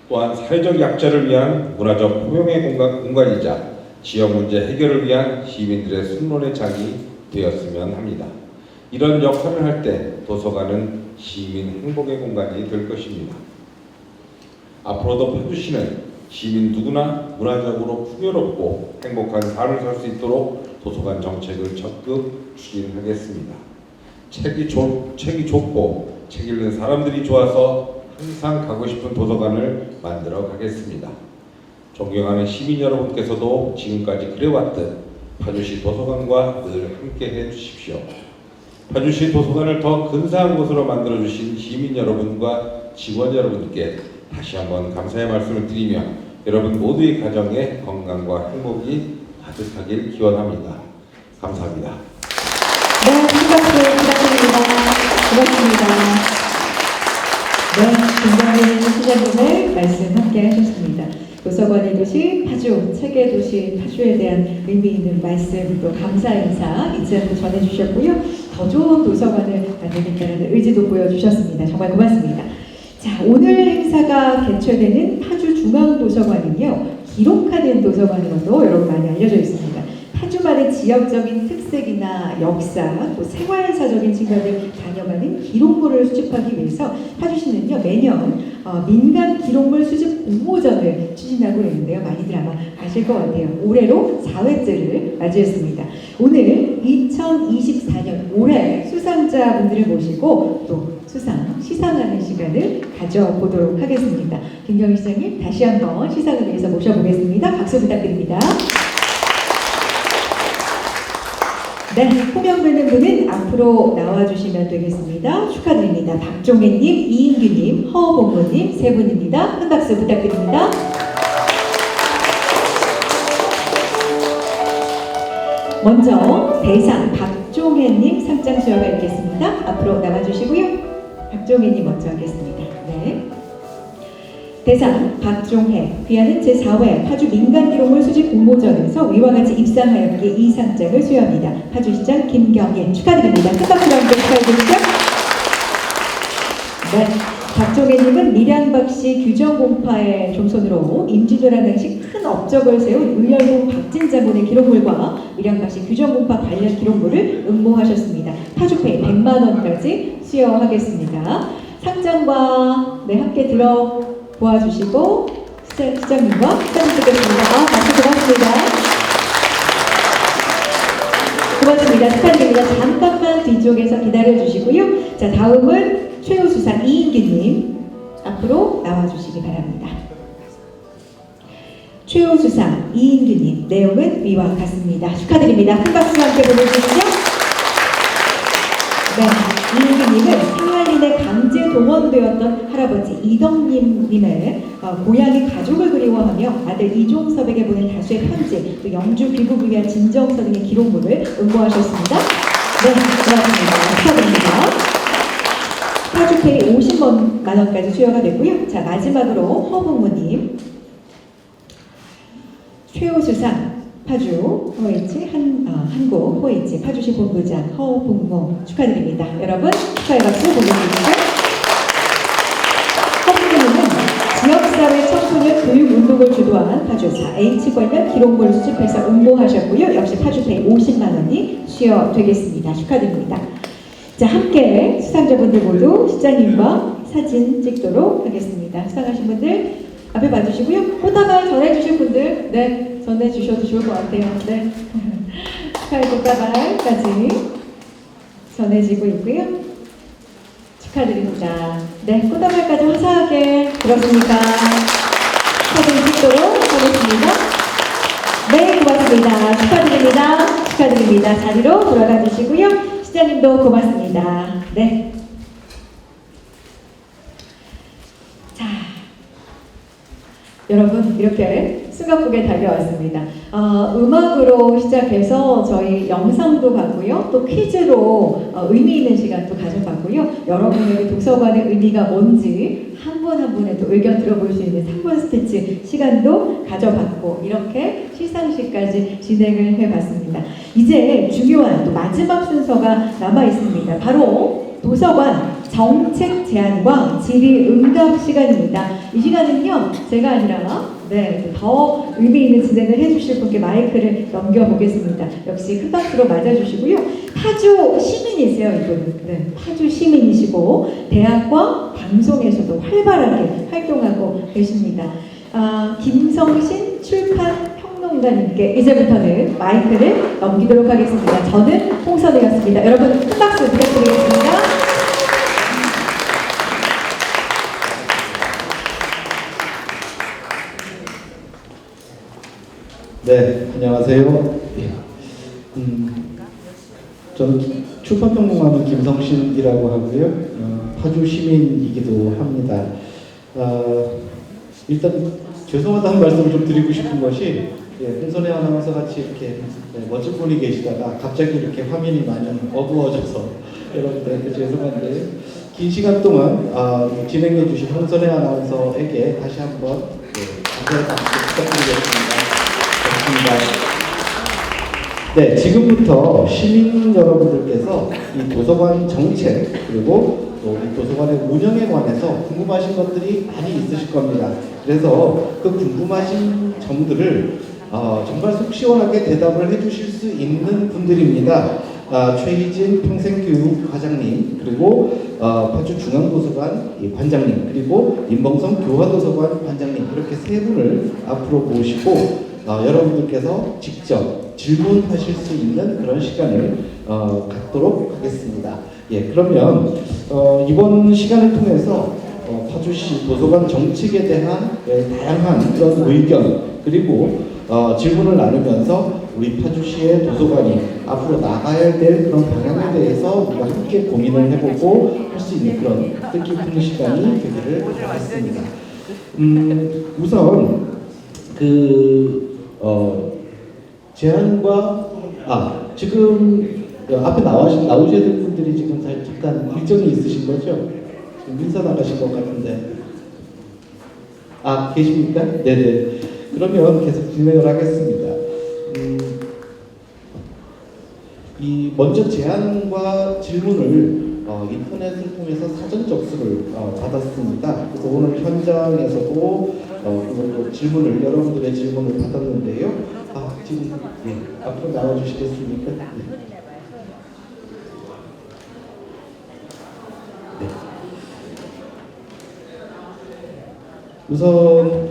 또한 사회적 약자를 위한 문화적 포용의 공간이자 지역 문제 해결을 위한 시민들의 순론의 장이 되었으면 합니다. 이런 역할을 할 때 도서관은 시민 행복의 공간이 될 것입니다. 앞으로도 파주시는 시민 누구나 문화적으로 풍요롭고 행복한 삶을 살 수 있도록 도서관 정책을 적극 추진하겠습니다. 책이 좋고 책 읽는 사람들이 좋아서 항상 가고 싶은 도서관을 만들어 가겠습니다. 존경하는 시민 여러분께서도 지금까지 그래왔듯 파주시 도서관과 늘 함께해 주십시오. 파주시 도서관을 더 근사한 곳으로 만들어주신 시민 여러분과 직원 여러분께 다시 한번 감사의 말씀을 드리며 여러분 모두의 가정에 건강과 행복이 가득하길 기원합니다. 감사합니다. 네, 큰 박수 부탁드립니다. 고맙습니다. 네, 김정민 시장님의 말씀 함께 하셨습니다. 도서관의 도시 파주, 책의 도시 파주에 대한 의미 있는 말씀 또 감사 인사 이제도 전해주셨고요. 더 좋은 도서관을 만들겠다는 의지도 보여주셨습니다. 정말 고맙습니다. 자, 오늘 행사가 개최되는 파주중앙도서관은요, 기록하는 도서관으로도 여러분 많이 알려져 있습니다. 파주만의 지역적인 특색이나 역사, 또 생활사적인 측면을 반영하는 기록물을 수집하기 위해서 파주시는요, 매년 민간 기록물 수집 공모전을 추진하고 있는데요. 많이들 아마 아실 것 같아요. 올해로 4회째를 맞이했습니다. 오늘 2024년 올해 수상자분들을 모시고 또 시상하는 시간을 가져보도록 하겠습니다. 김경희 시장님 다시 한번 시상을 위해서 모셔보겠습니다. 박수 부탁드립니다. 네, 호명되는 분은 앞으로 나와주시면 되겠습니다. 축하드립니다. 박종혜님, 이인규님, 허봉무님 세 분입니다. 큰 박수 부탁드립니다. 먼저 대상 박종혜님 상장 수여가 있겠습니다. 앞으로 나와주시고요. 박종혜님 먼저 하겠습니다. 네. 대상 박종혜 귀하는 제4회 파주 민간기록물 수집 공모전에서 위와 같이 입상하였기에 이 상장을 수여합니다. 파주시장 김경인 축하드립니다. 큰 박수로 함께 축하해주시죠. 네. 박종혜님은 밀양박씨 규정공파의 종손으로 임진왜란 당시 큰 업적을 세운 의열동 박진 장군의 기록물과 밀양박씨 규정공파 관련 기록물을 음모하셨습니다. 파주페이 100만 원까지 수여하겠습니다. 상장과 함께 들어보아주시고 시장님과 사진 찍겠습니다. 박수 고맙습니다. 고맙습니다. 축하드립니다. 잠깐만 뒤쪽에서 기다려주시고요. 자, 다음은 최우수상 이인규님 앞으로 나와주시기 바랍니다. 최우수상 이인규님 내용은 위와 같습니다. 축하드립니다. 큰 박수와 함께 보내주시죠. 네, 이인규님은 상할린에 강제 동원되었던 할아버지 이덕님의 고향의 가족을 그리워하며 아들 이종섭에게 보낸 다수의 편지, 또 영주 귀국을 위한 진정서 등의 기록물을 응모하셨습니다. 네, 고맙습니다. 축하드립니다. 파주페이 50만 원까지 수여가 됐고요. 자, 마지막으로 허봉무님 최우수상 파주 호이치 한국 호이치 파주시 본부장 허봉무 축하드립니다. 여러분 축하의 박수 보내주시죠. 허봉무는 지역사회 청소년 교육운동을 주도한 파주사 H 관련 기록물을 수집해서 응모하셨고요. 역시 파주페이 50만 원이 수여되겠습니다. 축하드립니다. 자, 함께 수상자분들 모두 시장님과 사진 찍도록 하겠습니다. 수상하신 분들 앞에 봐주시고요. 꽃다발 전해주실 분들 전해주셔도 좋을 것 같아요. 네. 축하의 꽃다발까지 전해지고 있고요. 축하드립니다. 네, 꽃다발까지 화사하게 들었습니까? 사진 찍도록 하겠습니다. 네, 고맙습니다. 축하드립니다. 축하드립니다. 자리로 돌아가 주시고요. 시장님도 고맙습니다. 네. 자, 여러분 이렇게 숨가쁘게 달려왔습니다. 음악으로 시작해서 저희 영상도 봤고요. 또 퀴즈로 의미 있는 시간도 가져봤고요. 여러분에게 도서관의 의미가 뭔지 한 분 한 분의 또 의견 들어볼 수 있는 3분 스피치 시간도 가져봤고 이렇게 시상식까지 진행을 해봤습니다. 이제 중요한 또 마지막 순서가 남아 있습니다. 바로 도서관 정책 제안과 질의 응답 시간입니다. 이 시간은요, 제가 아니라 더 의미 있는 진행을 해주실 분께 마이크를 넘겨보겠습니다. 역시 큰 박수로 맞아주시고요. 파주 시민이세요, 이분은. 네, 파주 시민이시고 대학과 방송에서도 활발하게 활동하고 계십니다. 김성신 출판 평론가님께 이제부터는 마이크를 넘기도록 하겠습니다. 저는 홍선혜였습니다. 여러분 큰 박수 부탁드리겠습니다. 네, 안녕하세요. 저는 출판평론가는 김성신이라고 하고요. 파주 시민이기도 합니다. 일단 죄송하다는 말씀을 좀 드리고 싶은 것이 홍선혜 아나운서 같이 이렇게 멋진 분이 계시다가 갑자기 이렇게 화면이 많이 어두워져서 여러분들께 죄송한데 긴 시간 동안 진행해 주신 홍선혜 아나운서에게 다시 한번 감사의 박수 부탁드리겠습니다. 네, 지금부터 시민 여러분들께서 이 도서관 정책 그리고 또 이 도서관의 운영에 관해서 궁금하신 것들이 많이 있으실 겁니다. 그래서 그 궁금하신 점들을 정말 속 시원하게 대답을 해주실 수 있는 분들입니다. 최희진 평생교육과장님, 그리고 파주중앙도서관 관장님, 그리고 임봉성 교화도서관 관장님, 이렇게 세 분을 앞으로 모시고 여러분들께서 직접 질문하실 수 있는 그런 시간을 갖도록 하겠습니다. 예, 그러면 이번 시간을 통해서 파주시 도서관 정책에 대한 다양한 그런 의견 그리고 질문을 나누면서 우리 파주시의 도서관이 앞으로 나가야 될 그런 방향에 대해서 우리가 함께 고민을 해보고 할 수 있는 그런 뜻깊은 시간이 되기를 바라겠습니다. 우선 제안과 지금 앞에 나오셔야 될 분들이 지금 잠깐 일정이 있으신 거죠? 지금 인사 나가신 것 같은데 계십니까? 네네. 그러면 계속 진행을 하겠습니다. 먼저 제안과 질문을 인터넷을 통해서 사전 접수를 받았습니다. 그래서 오늘 현장에서도 질문을 여러분들의 질문을 받았는데요. 지금 앞으로 나와주시겠습니까? 네. 우선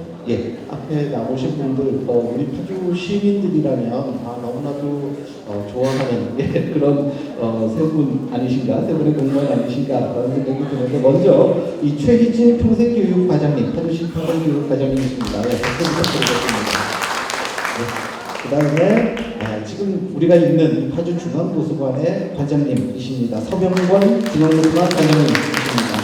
앞에 나오신 분들 우리 파주 시민들이라면 너무나도 좋아하는 그런 세 분 아니신가, 세 분의 공무원 아니신가라는 생각이 드는데 먼저 이 최희진 평생교육과장님, 파주시 평생교육과장님이십니다. 박수 부탁드리겠습니다. 그 다음에 지금 우리가 있는 파주 중앙도서관의 관장님이십니다. 서병권 중앙도서관 관장님이십니다.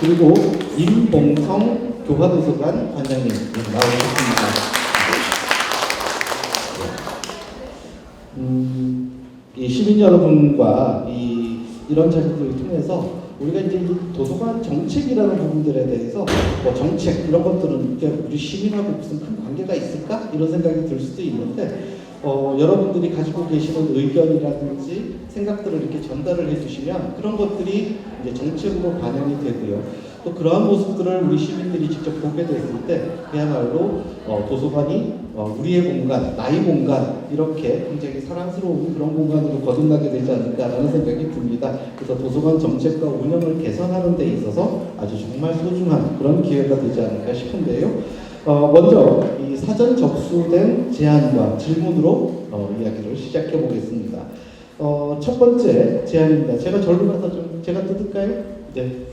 그리고 임봉성 교화도서관 관장님 나오셨습니다. 이 시민 여러분과 이런 자리들을 통해서 우리가 이제 이 도서관 정책이라는 부분들에 대해서 정책 이런 것들은 우리 시민하고 무슨 큰 관계가 있을까 이런 생각이 들 수도 있는데 여러분들이 가지고 계시는 의견이라든지 생각들을 이렇게 전달을 해주시면 그런 것들이 이제 정책으로 반영이 되고요. 또 그러한 모습들을 우리 시민들이 직접 보게 됐을 때 그야말로 도서관이 우리의 공간, 나의 공간 이렇게 굉장히 사랑스러운 그런 공간으로 거듭나게 되지 않을까라는 생각이 듭니다. 그래서 도서관 정책과 운영을 개선하는 데 있어서 아주 정말 소중한 그런 기회가 되지 않을까 싶은데요. 먼저 이 사전 접수된 제안과 질문으로 이야기를 시작해 보겠습니다. 첫 번째 제안입니다. 제가 절로 가서 제가 뜯을까요? 네.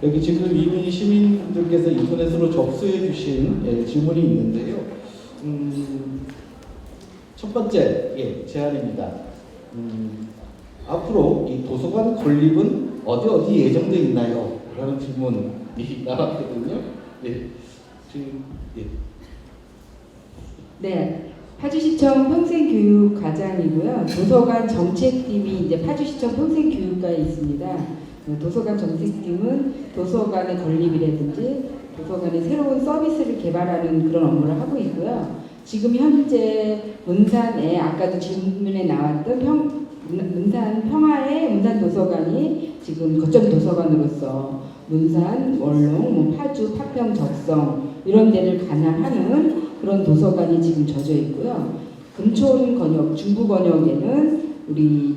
여기 지금 이미 시민들께서 인터넷으로 접수해 주신 질문이 있는데요. 첫 번째 제안입니다. 앞으로 이 도서관 건립은 어디 예정돼 있나요? 라는 질문이 나왔거든요. 네, 파주시청 평생교육과장이고요. 도서관 정책팀이 이제 파주시청 평생교육과에 있습니다. 도서관 정책팀은 도서관의 건립이라든지 도서관의 새로운 서비스를 개발하는 그런 업무를 하고 있고요. 지금 현재 문산에 아까도 질문에 나왔던 문산 평화의 문산 도서관이 지금 거점 도서관으로서 문산, 원롱, 파주, 파평, 적성 이런 데를 관할하는 그런 도서관이 지금 젖어 있고요. 금촌 권역, 중부 권역에는 우리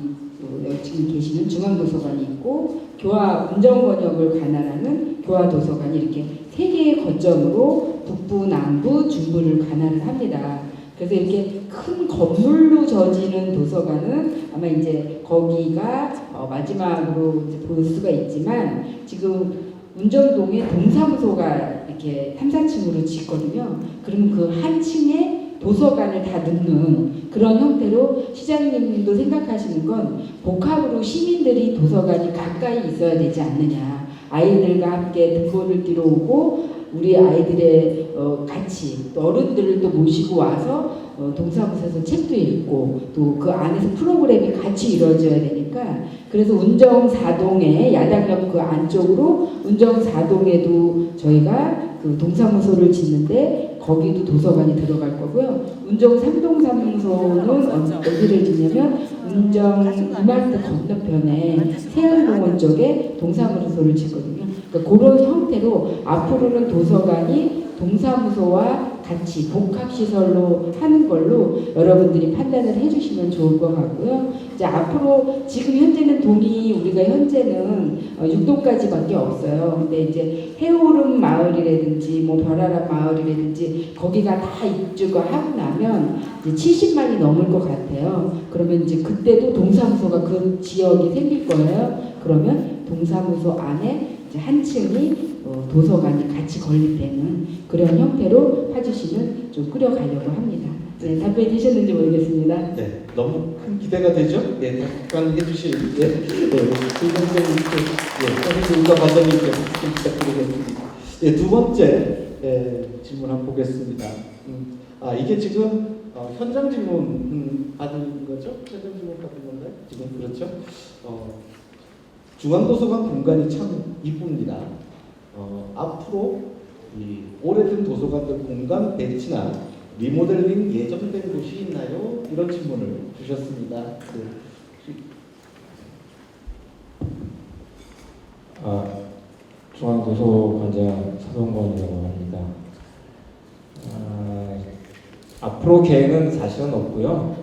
여기 지금 계시는 중앙도서관이 있고 교화 운정 권역을 관할하는 교화도서관이 이렇게 세 개의 거점으로 북부, 남부, 중부를 관할을 합니다. 그래서 이렇게 큰 건물로 젖이는 도서관은 아마 이제 거기가 마지막으로 이제 볼 수가 있지만 지금 운정동에 동사무소가 이렇게 3, 4층으로 짓거든요. 그러면 그 한 층에 도서관을 다 넣는 그런 형태로 시장님도 생각하시는 건 복합으로 시민들이 도서관이 가까이 있어야 되지 않느냐. 아이들과 함께 등본을 뛰러 오고 우리 아이들의 같이 또 어른들을 또 모시고 와서 동사무소에서 책도 읽고 또 그 안에서 프로그램이 같이 이루어져야 되니까 그래서 운정 4동에 야당역 그 안쪽으로 운정 4동에도 저희가 그 동사무소를 짓는데 거기도 도서관이 들어갈 거고요. 운정 3동 사무소는 어디를 짓냐면 운정 이마트 건너편에 세안공원 쪽에 동사무소를 짓거든요. 그러니까 그런 형태로 앞으로는 도서관이 동사무소와 같이 복합시설로 하는 걸로 여러분들이 판단을 해주시면 좋을 것 같고요. 이제 앞으로 지금 현재는 동이 우리가 현재는 6동까지밖에 없어요. 근데 이제 해오름 마을이라든지 뭐 별아람 마을이라든지 거기가 다 입주가 하고 나면 이제 70만이 넘을 것 같아요. 그러면 이제 그때도 동사무소가 그 지역이 생길 거예요. 그러면 동사무소 안에 이제 한 층이 도서관이 같이 건립되는 그런 형태로 파주시는 좀 꾸려가려고 합니다. 네, 답변이 되셨는지 모르겠습니다. 네, 너무 큰 기대가 되죠? 네, 답변해 주실 선생님과 관장님께 좀 부탁드리겠습니다. 네, 두 번째 질문 한번 보겠습니다. 이게 지금 현장 질문 받은 거죠? 현장 질문 받은 건가요? 지금 그렇죠? 중앙도서관 공간이 참 이쁩니다. 앞으로 이 오래된 도서관들 공간 배치나 리모델링 예정된 곳이 있나요? 이런 질문을 주셨습니다. 중앙도서관장 사동권이라고 합니다. 앞으로 계획은 사실은 없고요.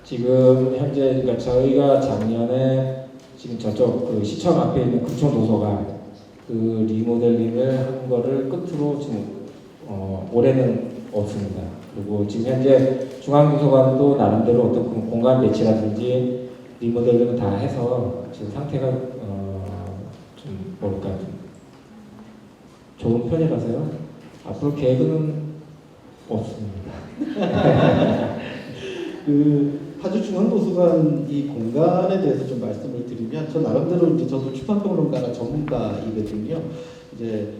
지금 현재 그러니까 저희가 작년에 지금 저쪽 그 시청 앞에 있는 금천도서관 그 리모델링을 한 거를 끝으로 지금 올해는 없습니다. 그리고 지금 현재 중앙도서관도 나름대로 어떤 공간 배치라든지 리모델링을 다 해서 지금 상태가 좀 뭐랄까 좀 좋은 편이라서요. 앞으로 계획은 없습니다. 파주 중앙도서관 이 공간에 대해서 좀 말씀을 드리면, 저 나름대로 이제 저도 출판평론가나 전문가이거든요. 이제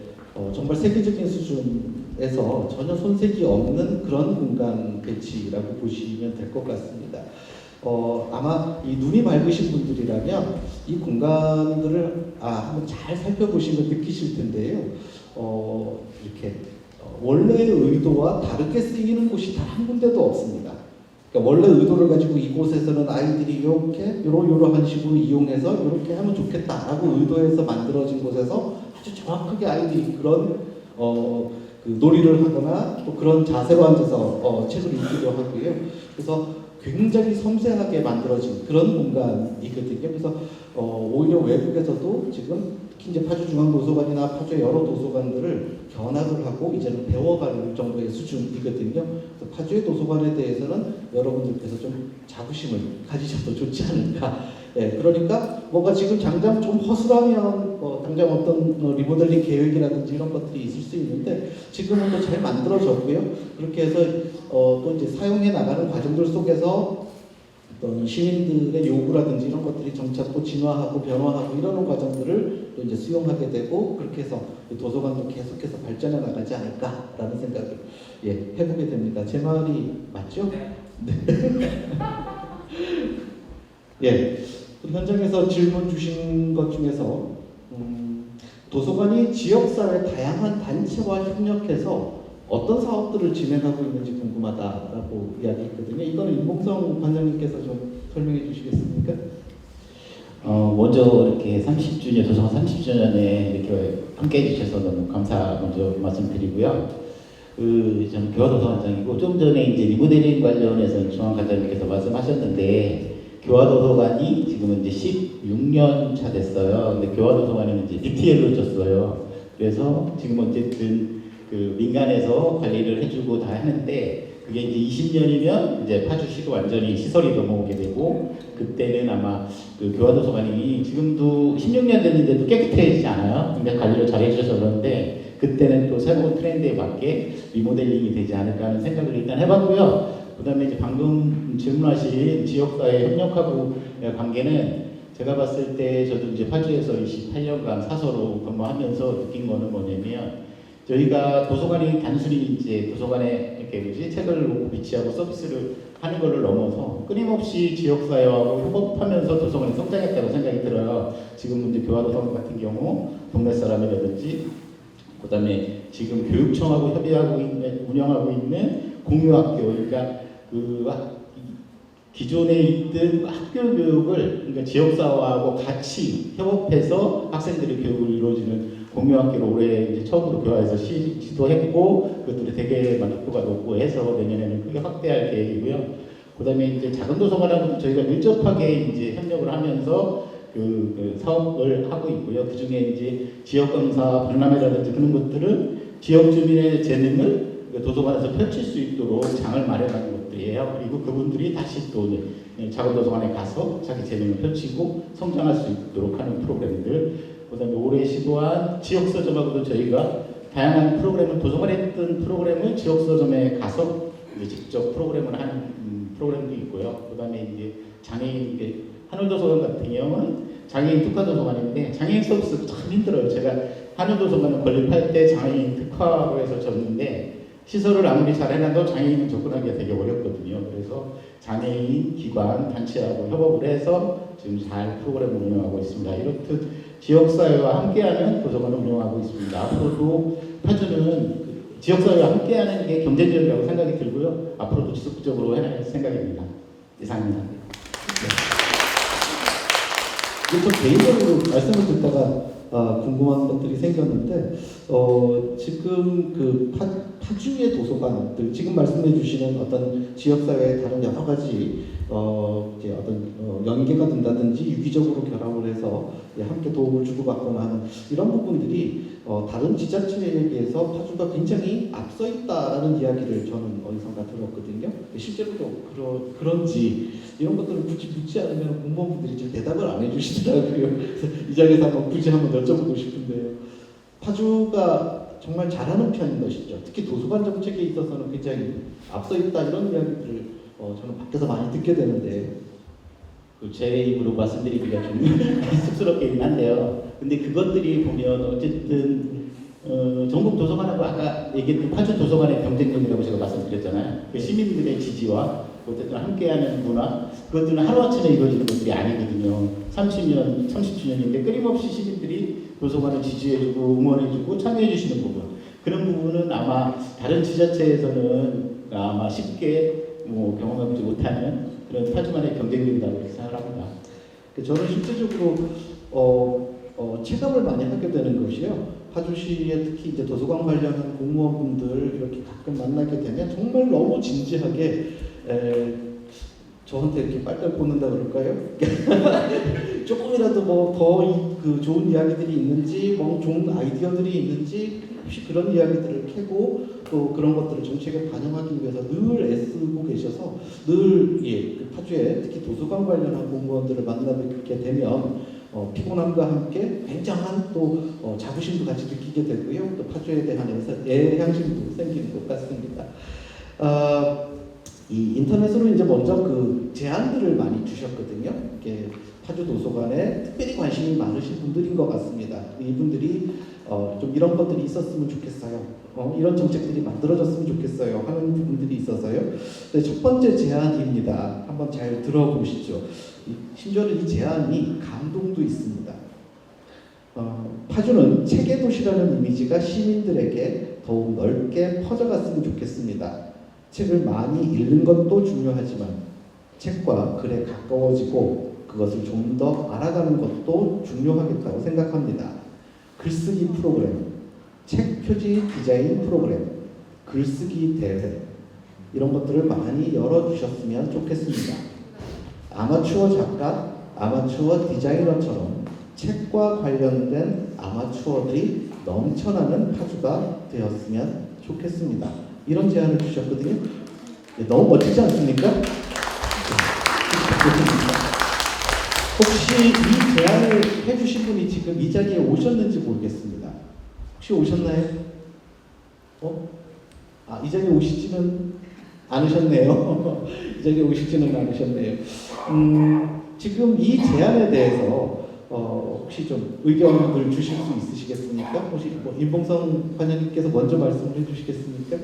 정말 세계적인 수준에서 전혀 손색이 없는 그런 공간 배치라고 보시면 될 것 같습니다. 아마 이 눈이 맑으신 분들이라면 이 공간들을 한번 잘 살펴보시면 느끼실 텐데요. 이렇게 원래의 의도와 다르게 쓰이는 곳이 단 한 군데도 없습니다. 그러니까 원래 의도를 가지고 이곳에서는 아이들이 이렇게 요러한 식으로 이용해서 이렇게 하면 좋겠다라고 의도해서 만들어진 곳에서 아주 정확하게 아이들이 그런 그 놀이를 하거나 또 그런 자세로 앉아서 책을 읽기도 하고요. 그래서 굉장히 섬세하게 만들어진 그런 공간이거든요. 그래서 오히려 외국에서도 지금 특히 이제 파주중앙도서관이나 파주의 여러 도서관들을 견학을 하고 이제는 배워가는 정도의 수준이거든요. 그래서 파주의 도서관에 대해서는 여러분들께서 좀 자부심을 가지셔도 좋지 않을까. 예, 그러니까 뭔가 지금 당장 좀 허술하면 당장 어떤 리모델링 계획이라든지 이런 것들이 있을 수 있는데 지금은 또 잘 만들어졌고요. 그렇게 해서 또 이제 사용해 나가는 과정들 속에서 어떤 시민들의 요구라든지 이런 것들이 점차 또 진화하고 변화하고 이러는 과정들을 또 이제 수용하게 되고, 그렇게 해서 도서관도 계속해서 발전해 나가지 않을까라는 생각을 해보게 됩니다. 제 말이 맞죠? 네. 현장에서 질문 주신 것 중에서 도서관이 지역사회 다양한 단체와 협력해서 어떤 사업들을 진행하고 있는지 궁금하다라고 이야기했거든요. 이거는 임봉성 관장님께서 좀 설명해 주시겠습니까? 먼저 이렇게 30주년, 도서관 30주년에 이렇게 함께 해주셔서 너무 감사 먼저 말씀드리고요. 저는 교화도서관장이고, 좀 전에 이제 리모델링 관련해서 중앙관장님께서 말씀하셨는데, 교화도서관이 지금은 이제 16년 차 됐어요. 근데 교화도서관은 이제 DTL로 줬어요. 그래서 지금 어쨌든 그 민간에서 관리를 해주고 다 하는데, 그게 이제 20년이면 이제 파주시도 완전히 시설이 넘어오게 되고, 그때는 아마 그 교화도서관이 지금도 16년 됐는데도 깨끗해지지 않아요. 그러니까 관리를 잘 해주셔서 그런데, 그때는 또 새로운 트렌드에 맞게 리모델링이 되지 않을까 하는 생각을 일단 해봤고요. 그 다음에 이제 방금 질문하신 지역사회 협력하고 관계는 제가 봤을 때 저도 이제 파주에서 28년간 사서로 근무하면서 느낀 거는 뭐냐면, 저희가 도서관이 단순히 이제 도서관에 이렇게 책을 놓고 비치하고 서비스를 하는 것을 넘어서 끊임없이 지역사회하고 협업하면서 도서관이 성장했다고 생각이 들어요. 지금 이제 교화도서관 같은 경우 동네 사람이라든지, 그 다음에 지금 교육청하고 협의하고 있는, 운영하고 있는 공유학교, 그러니까 기존에 있던 학교 교육을 그러니까 지역사회하고 같이 협업해서 학생들의 교육을 이루어지는 공유학교를 올해 이제 처음으로 교화해서 시도했고, 그것들이 되게 만족도가 높고 해서 내년에는 크게 확대할 계획이고요. 그 다음에 이제 작은 도서관하고 저희가 밀접하게 이제 협력을 하면서 그 사업을 하고 있고요. 그 중에 이제 지역 강사 박람회라든지 그런 것들은 지역 주민의 재능을 도서관에서 펼칠 수 있도록 장을 마련하는 것들이에요. 그리고 그분들이 다시 또 자원도서관에 가서 자기 재능을 펼치고 성장할 수 있도록 하는 프로그램들, 그다음에 올해 시도한 지역서점하고도 저희가 다양한 프로그램을, 도서관에 했던 프로그램을 지역서점에 가서 이제 직접 프로그램을 하는 프로그램도 있고요. 그다음에 이제 장애인, 한울도서관 같은 경우는 장애인 특화도서관인데 장애인 서비스 참 힘들어요. 제가 한울도서관을 건립할 때 장애인 특화로 해서 졌는데 시설을 아무리 잘 해놔도 장애인은 접근하기가 되게 어렵거든요. 그래서 장애인 기관 단체하고 협업을 해서 지금 잘 프로그램을 운영하고 있습니다. 이렇듯 지역사회와 함께하는 도서관을 운영하고 있습니다. 앞으로도 파주는 지역사회와 함께하는 게 경쟁력이라고 생각이 들고요. 앞으로도 지속적으로 해나갈 생각입니다. 이상입니다. 저 개인적으로 말씀을 듣다가 궁금한 것들이 생겼는데 지금 그 파주의 도서관들, 지금 말씀해 주시는 어떤 지역사회의 다른 여러 가지 이제 어떤 연계가 된다든지 유기적으로 결합을 해서 함께 도움을 주고받거나 하는 이런 부분들이 다른 지자체에 비해서 파주가 굉장히 앞서 있다라는 이야기를 저는 어디선가 들었거든요. 실제로도 그런지 이런 것들을 굳이 묻지 않으면 공무원분들이 지금 대답을 안 해주시더라고요. 그래서 이 자리에서 한번 굳이 한번 여쭤보고 싶은데요. 파주가 정말 잘하는 편인 것이죠. 특히 도서관 정책에 있어서는 굉장히 앞서 있다 이런 이야기들을 저는 밖에서 많이 듣게 되는데 제 입으로 말씀드리기가 좀 쑥스럽긴 한데요. 근데 그것들이 보면 어쨌든 전국 도서관하고 아까 얘기했던 파주 도서관의 경쟁력이라고 제가 말씀드렸잖아요. 그 시민들의 지지와 어쨌든 함께하는 문화, 그것들은 하루아침에 이루어지는 것들이 아니거든요. 30년, 30주년인데 끊임없이 시민들이 도서관을 지지해주고 응원해주고 참여해주시는 부분, 그런 부분은 아마 다른 지자체에서는 아마 쉽게 경험해보지 못하는 그런 파주만의 경쟁력이라고 이렇게 생각합니다. 저는 실제적으로 체감을 많이 하게 되는 것이요. 파주시에 특히 이제 도서관 관련한 공무원분들 이렇게 가끔 만나게 되면 정말 너무 진지하게 저한테 이렇게 빨빨 꽂는다 그럴까요? 조금이라도 더 좋은 이야기들이 있는지, 좋은 아이디어들이 있는지 혹시 그런 이야기들을 캐고 또 그런 것들을 정책에 반영하기 위해서 늘 애쓰고 계셔서 늘 파주에 특히 도서관 관련한 공무원들을 만나게 되면 피곤함과 함께 굉장한 또 자부심도 같이 느끼게 되고요. 또 파주에 대한 애향심도 생기는 것 같습니다. 이 인터넷으로 이제 먼저 그 제안들을 많이 주셨거든요. 이게 파주 도서관에 특별히 관심이 많으신 분들인 것 같습니다. 이분들이 좀 이런 것들이 있었으면 좋겠어요. 이런 정책들이 만들어졌으면 좋겠어요. 하는 부분들이 있어서요. 네, 첫 번째 제안입니다. 한번 잘 들어보시죠. 심지어는 이 제안이 감동도 있습니다. 파주는 책의 도시라는 이미지가 시민들에게 더욱 넓게 퍼져갔으면 좋겠습니다. 책을 많이 읽는 것도 중요하지만 책과 글에 가까워지고 그것을 좀 더 알아가는 것도 중요하겠다고 생각합니다. 글쓰기 프로그램, 책 표지 디자인 프로그램, 글쓰기 대회 이런 것들을 많이 열어주셨으면 좋겠습니다. 아마추어 작가, 아마추어 디자이너처럼 책과 관련된 아마추어들이 넘쳐나는 파주가 되었으면 좋겠습니다. 이런 제안을 주셨거든요. 너무 멋지지 않습니까? 혹시 이 제안을 해주신 분이 지금 이 자리에 오셨는지 모르겠습니다. 혹시 오셨나요? 이 자리에 오시지는 않으셨네요. 이 자리에 오시지는 않으셨네요. 지금 이 제안에 대해서 혹시 좀 의견을 주실 수 있으시겠습니까? 혹시 임봉성 관장님께서 먼저 말씀을 해주시겠습니까?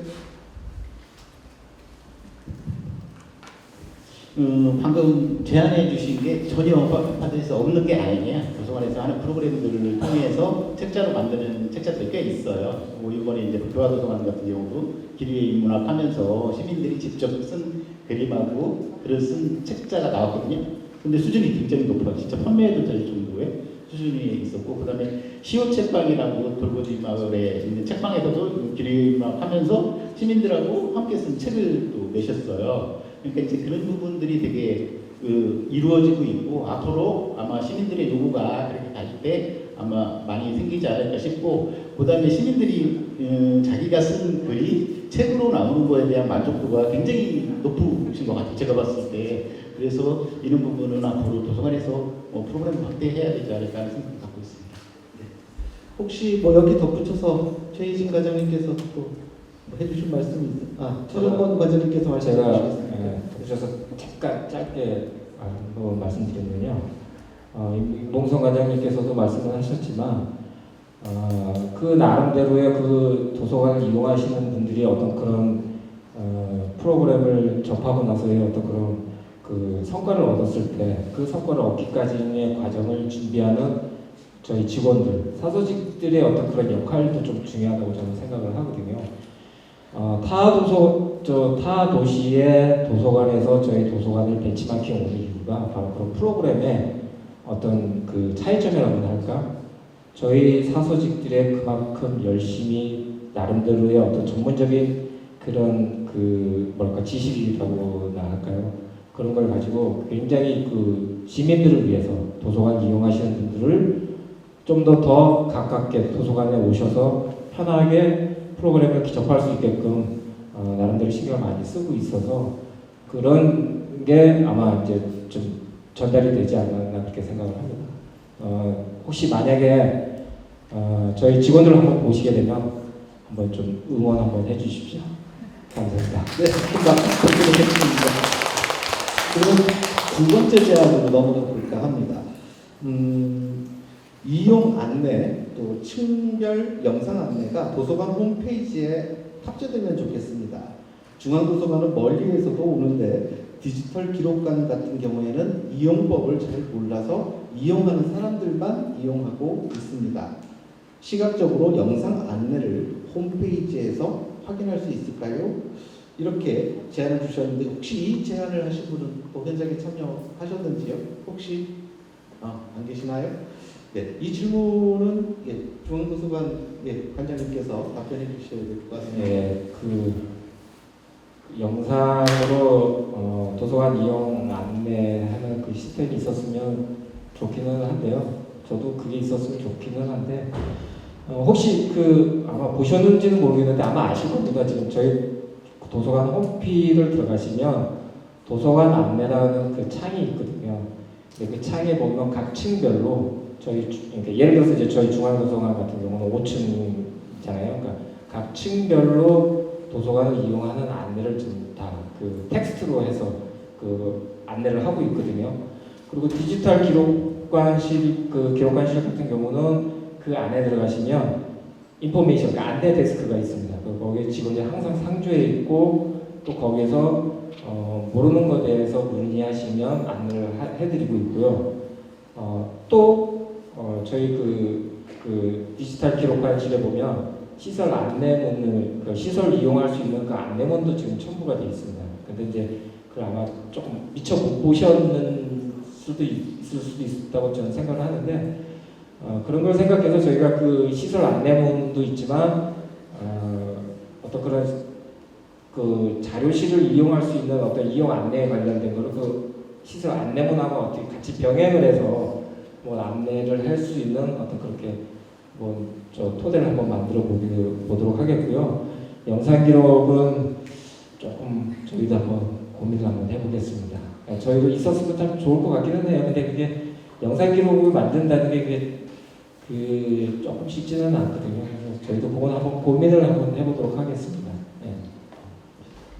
방금 제안해 주신 게 전혀 파주에서 없는 게 아니에요. 도서관에서 하는 프로그램들을 통해서 책자로 만드는 책자들이 꽤 있어요. 이번에 이제 교화도서관 같은 경우도 기류의 인문학하면서 시민들이 직접 쓴 그림하고 글을 쓴 책자가 나왔거든요. 근데 수준이 굉장히 높아요. 진짜 판매해도 될 정도의 수준이 있었고, 그 다음에 시호책방이라고 돌고지 마을에 있는 책방에서도 기류의 인문학하면서 시민들하고 함께 쓴 책을 또 내셨어요. 그러니까 이제 그런 부분들이 되게 이루어지고 있고, 앞으로 아마 시민들의 요구가 그렇게 갈 때 아마 많이 생기지 않을까 싶고, 그 다음에 시민들이 자기가 쓴 글이 책으로 나오는 거에 대한 만족도가 굉장히 높으신 것 같아요. 제가 봤을 때. 그래서 이런 부분은 앞으로 도서관에서 프로그램을 확대해야 되지 않을까 하는 생각을 갖고 있습니다. 네. 혹시 뭐 여기 덧붙여서 최희진 과장님께서 또뭐 해주실 말씀이 있어요? 최정권 과장님께서 말씀해 제가 주시겠습니까? 덧붙여서 잠깐 짧게 한번 말씀드리면요. 임봉선 과장님께서도 말씀을 하셨지만 그 나름대로의 그 도서관을 이용하시는 분들이 어떤 그런 프로그램을 접하고 나서의 어떤 그런 그 성과를 얻었을 때 그 성과를 얻기까지의 과정을 준비하는 저희 직원들, 사서직들의 어떤 그런 역할도 좀 중요하다고 저는 생각을 하거든요. 타 도시의 도서관에서 저희 도서관을 벤치마킹 오는 이유가 바로 그런 프로그램의 어떤 그 차이점이라고 할까? 저희 사서직들의 그만큼 열심히 나름대로의 어떤 전문적인 그런 그 뭐랄까 지식이라고 할까요? 그런 걸 가지고 굉장히 그 시민들을 위해서 도서관 이용하시는 분들을 좀 더 가깝게 도서관에 오셔서 편하게 프로그램을 접할 수 있게끔 나름대로 신경을 많이 쓰고 있어서 그런 게 아마 이제 좀 전달이 되지 않았나 그렇게 생각을 합니다. 혹시 만약에 저희 직원들 한번 보시게 되면 한번 좀 응원 한번 해주십시오. 감사합니다. 네, 금방 드리겠습니다. 그러면 두 번째 제안으로 넘어가 볼까 합니다. 이용 안내 또 층별 영상 안내가 도서관 홈페이지에 탑재되면 좋겠습니다. 중앙도서관은 멀리에서도 오는데 디지털 기록관 같은 경우에는 이용법을 잘 몰라서 이용하는 사람들만 이용하고 있습니다. 시각적으로 영상 안내를 홈페이지에서 확인할 수 있을까요? 이렇게 제안을 주셨는데 혹시 이 제안을 하신 분은 또 현장에 참여하셨는지요? 혹시 안 계시나요? 네, 이 질문은 중앙도서관 관장님께서 답변해 주셔야 될 것 같습니다. 네, 그 영상으로 도서관 이용 안내하는 그 시스템이 있었으면 좋기는 한데요. 저도 그게 있었으면 좋기는 한데 혹시 그 아마 보셨는지는 모르겠는데 아마 아실 겁니다. 지금 저희 도서관 홈피를 들어가시면 도서관 안내라는 그 창이 있거든요. 그 창에 보면 각 층별로 그러니까 예를 들어서 이제 저희 중앙도서관 같은 경우는 5층이잖아요. 그러니까 각 층별로 도서관을 이용하는 안내를 좀 다 그 텍스트로 해서 그 안내를 하고 있거든요. 그리고 디지털 기록관실 기록관실 같은 경우는 그 안에 들어가시면 인포메이션, 그러니까 안내 데스크가 있습니다. 거기에 직원이 항상 상주해 있고 또 거기에서 모르는 것에 대해서 문의하시면 안내를 해드리고 있고요. 또 저희 그 디지털 기록관실에 보면 시설 안내문을 시설 이용할 수 있는 그 안내문도 지금 첨부가 되어 있습니다. 근데 이제 그 아마 조금 미처 못 보셨는 수도 있을 수도 있다고 저는 생각을 하는데 그런 걸 생각해서 저희가 그 시설 안내문도 있지만 어떤 그런 그 자료실을 이용할 수 있는 어떤 이용 안내에 관련된 거를 그 시설 안내문하고 어떻게 같이 병행을 해서 뭐 안내를 할 수 있는 어떤 그렇게 뭐 저 토대를 한번 만들어 보도록 하겠고요. 영상 기록은 조금 저희도 한번 고민을 한번 해보겠습니다. 저희도 있었으면 참 좋을 것 같기는 해요. 근데 그게 영상 기록을 만든다는 게 그게 조금 쉽지는 않거든요. 그래서 저희도 그건 한번 고민을 한번 해보도록 하겠습니다. 네.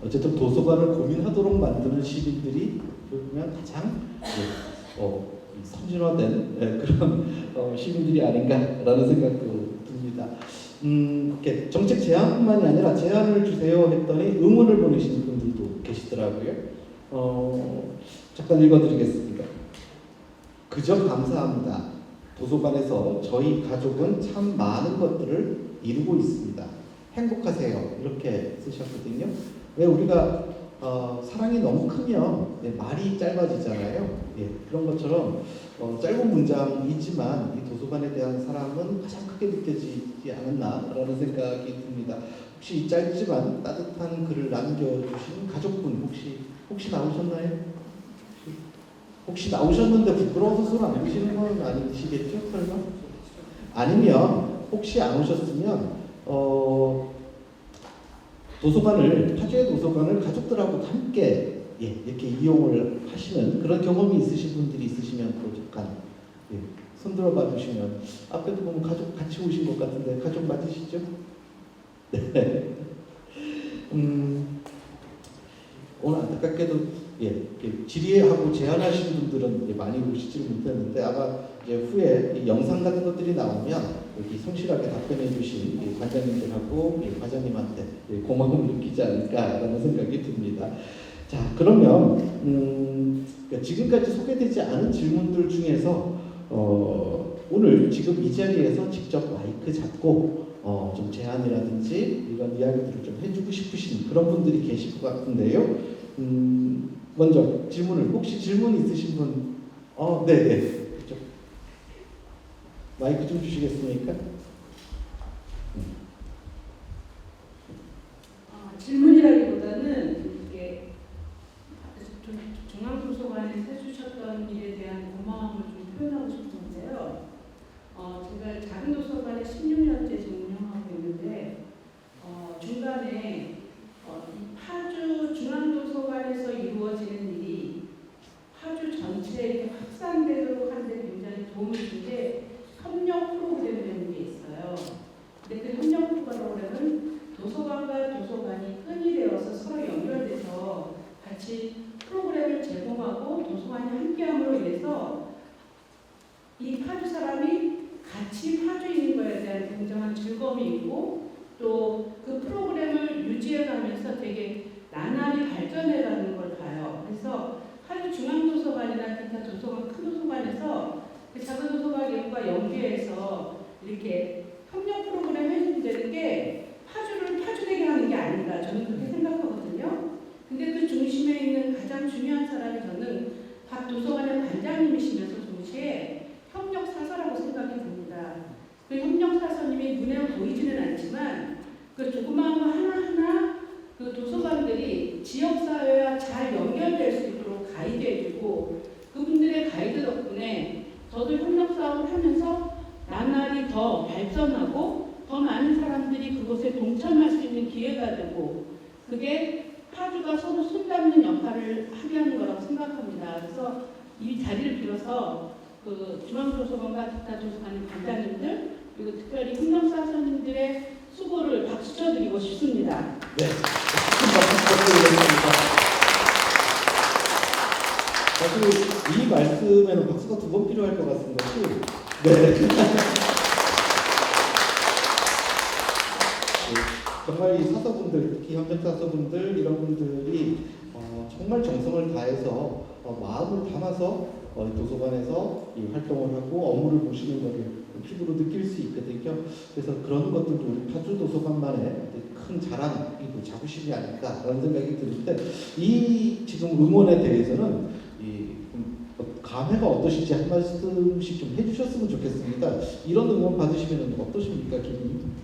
어쨌든 도서관을 고민하도록 만드는 시민들이 보면 가장 선진화된 그런 시민들이 아닌가라는 생각도 듭니다. 이렇게 정책 제안뿐만이 아니라 제안을 주세요 했더니 응원을 보내시는 분들도 계시더라고요. 잠깐 읽어드리겠습니다. 그저 감사합니다. 도서관에서 저희 가족은 참 많은 것들을 이루고 있습니다. 행복하세요. 이렇게 쓰셨거든요. 왜 우리가 사랑이 너무 크면 말이 짧아지잖아요. 그런 것처럼 짧은 문장이지만 이 도서관에 대한 사랑은 가장 크게 느껴지지 않았나라는 생각이 듭니다. 혹시 이 짧지만 따뜻한 글을 남겨주신 가족분 혹시 나오셨나요? 혹시 나오셨는데 부끄러워서 손 안 드시는 건 아니시겠죠? 설마? 아니면 혹시 안 오셨으면 도서관을 파주의 도서관을 가족들하고 함께 이렇게 이용을 하시는 그런 경험이 있으신 분들이 있으시면 또 잠깐 손들어 봐 주시면 앞에도 보면 가족 같이 오신 것 같은데 가족 맞으시죠? 네. 오늘 안타깝게도 질의하고 제안하신 분들은 많이 오시지 못했는데 아마 이제 후에 이 영상 같은 것들이 나오면 여기 성실하게 답변해 주신 관장님들하고 과장님한테 고마움을 느끼지 않을까라는 생각이 듭니다. 자, 그러면 지금까지 소개되지 않은 질문들 중에서 오늘 지금 이 자리에서 직접 마이크 잡고 좀 제안이라든지 이런 이야기들을 좀 해주고 싶으신 그런 분들이 계실 것 같은데요. 먼저 질문을 혹시 질문 있으신 분? 네네. 그쪽. 마이크 좀 주시겠습니까? 질문이라기보다는 이게 중앙도서관에서 해주셨던 일에 대한 고마움을 좀 표현하고 싶은데요. 제가 작은 도서관에 16년째 지금 운영하고 있는데 중간에 이 파주 중앙도서관에서 이루어지는 일이 파주 전체에 이렇게 확산되도록 하는데 굉장히 도움을 준 게 협력 프로그램이라는 게 있어요. 근데 그 협력 프로그램은 도서관과 도서관이 끈이 되어서 서로 연결돼서 같이 프로그램을 제공하고 도서관이 함께함으로 인해서 이 파주 사람이 같이 파주에 있는 것에 대한 굉장한 즐거움이 있고 또 그 프로그램을 유지해가면서 되게 나날이 발전해가는 걸 봐요. 그래서 파주 중앙도서관이나 기타 도서관, 큰 도서관에서 그 작은 도서관과 연계해서 이렇게 협력 프로그램 해준다는 게 파주를 파주되게 하는 게 아닌가 저는 그렇게 생각하거든요. 근데 그 중심에 있는 가장 중요한 사람이 저는 각 도서관의 관장님이시면서 동시에 협력사서라고 생각이 듭니다. 그 협력사서님이 눈에 보이지는 않지만 그 조그마한 거 하나하나 그 도서관들이 지역사회와 잘 연결될 수 있도록 가이드해주고 그분들의 가이드 덕분에 저도 협력사업을 하면서 나날이 더 발전하고 더 많은 사람들이 그곳에 동참할 수 있는 기회가 되고 그게 파주가 서로 손잡는 역할을 하게 하는 거라고 생각합니다. 그래서 이 자리를 빌어서 그 중앙도서관과 기타 도서관의 관장님들 그리고 특별히 협력사서님들의 수고를 박수 쳐드리고 싶습니다. 네. 큰 박수 부탁드리겠습니다. 사실 이 말씀에는 박수가 2번 필요할 것 같습니다. 네. 정말 이 사서분들, 특히 협력사서분들 이런 분들이 정말 정성을 다해서 마음을 담아서 도서관에서 이 활동을 하고 업무를 보시는 것을 피부로 느낄 수 있거든요. 그래서 그런 것들도 우리 파주 도서관만의 큰 자랑이고 자부심이 아닐까라는 생각이 드는데 이 지금 응원에 대해서는 감회가 어떠신지 한 말씀씩 좀 해주셨으면 좋겠습니다. 이런 응원 받으시면 어떠십니까, 기분이?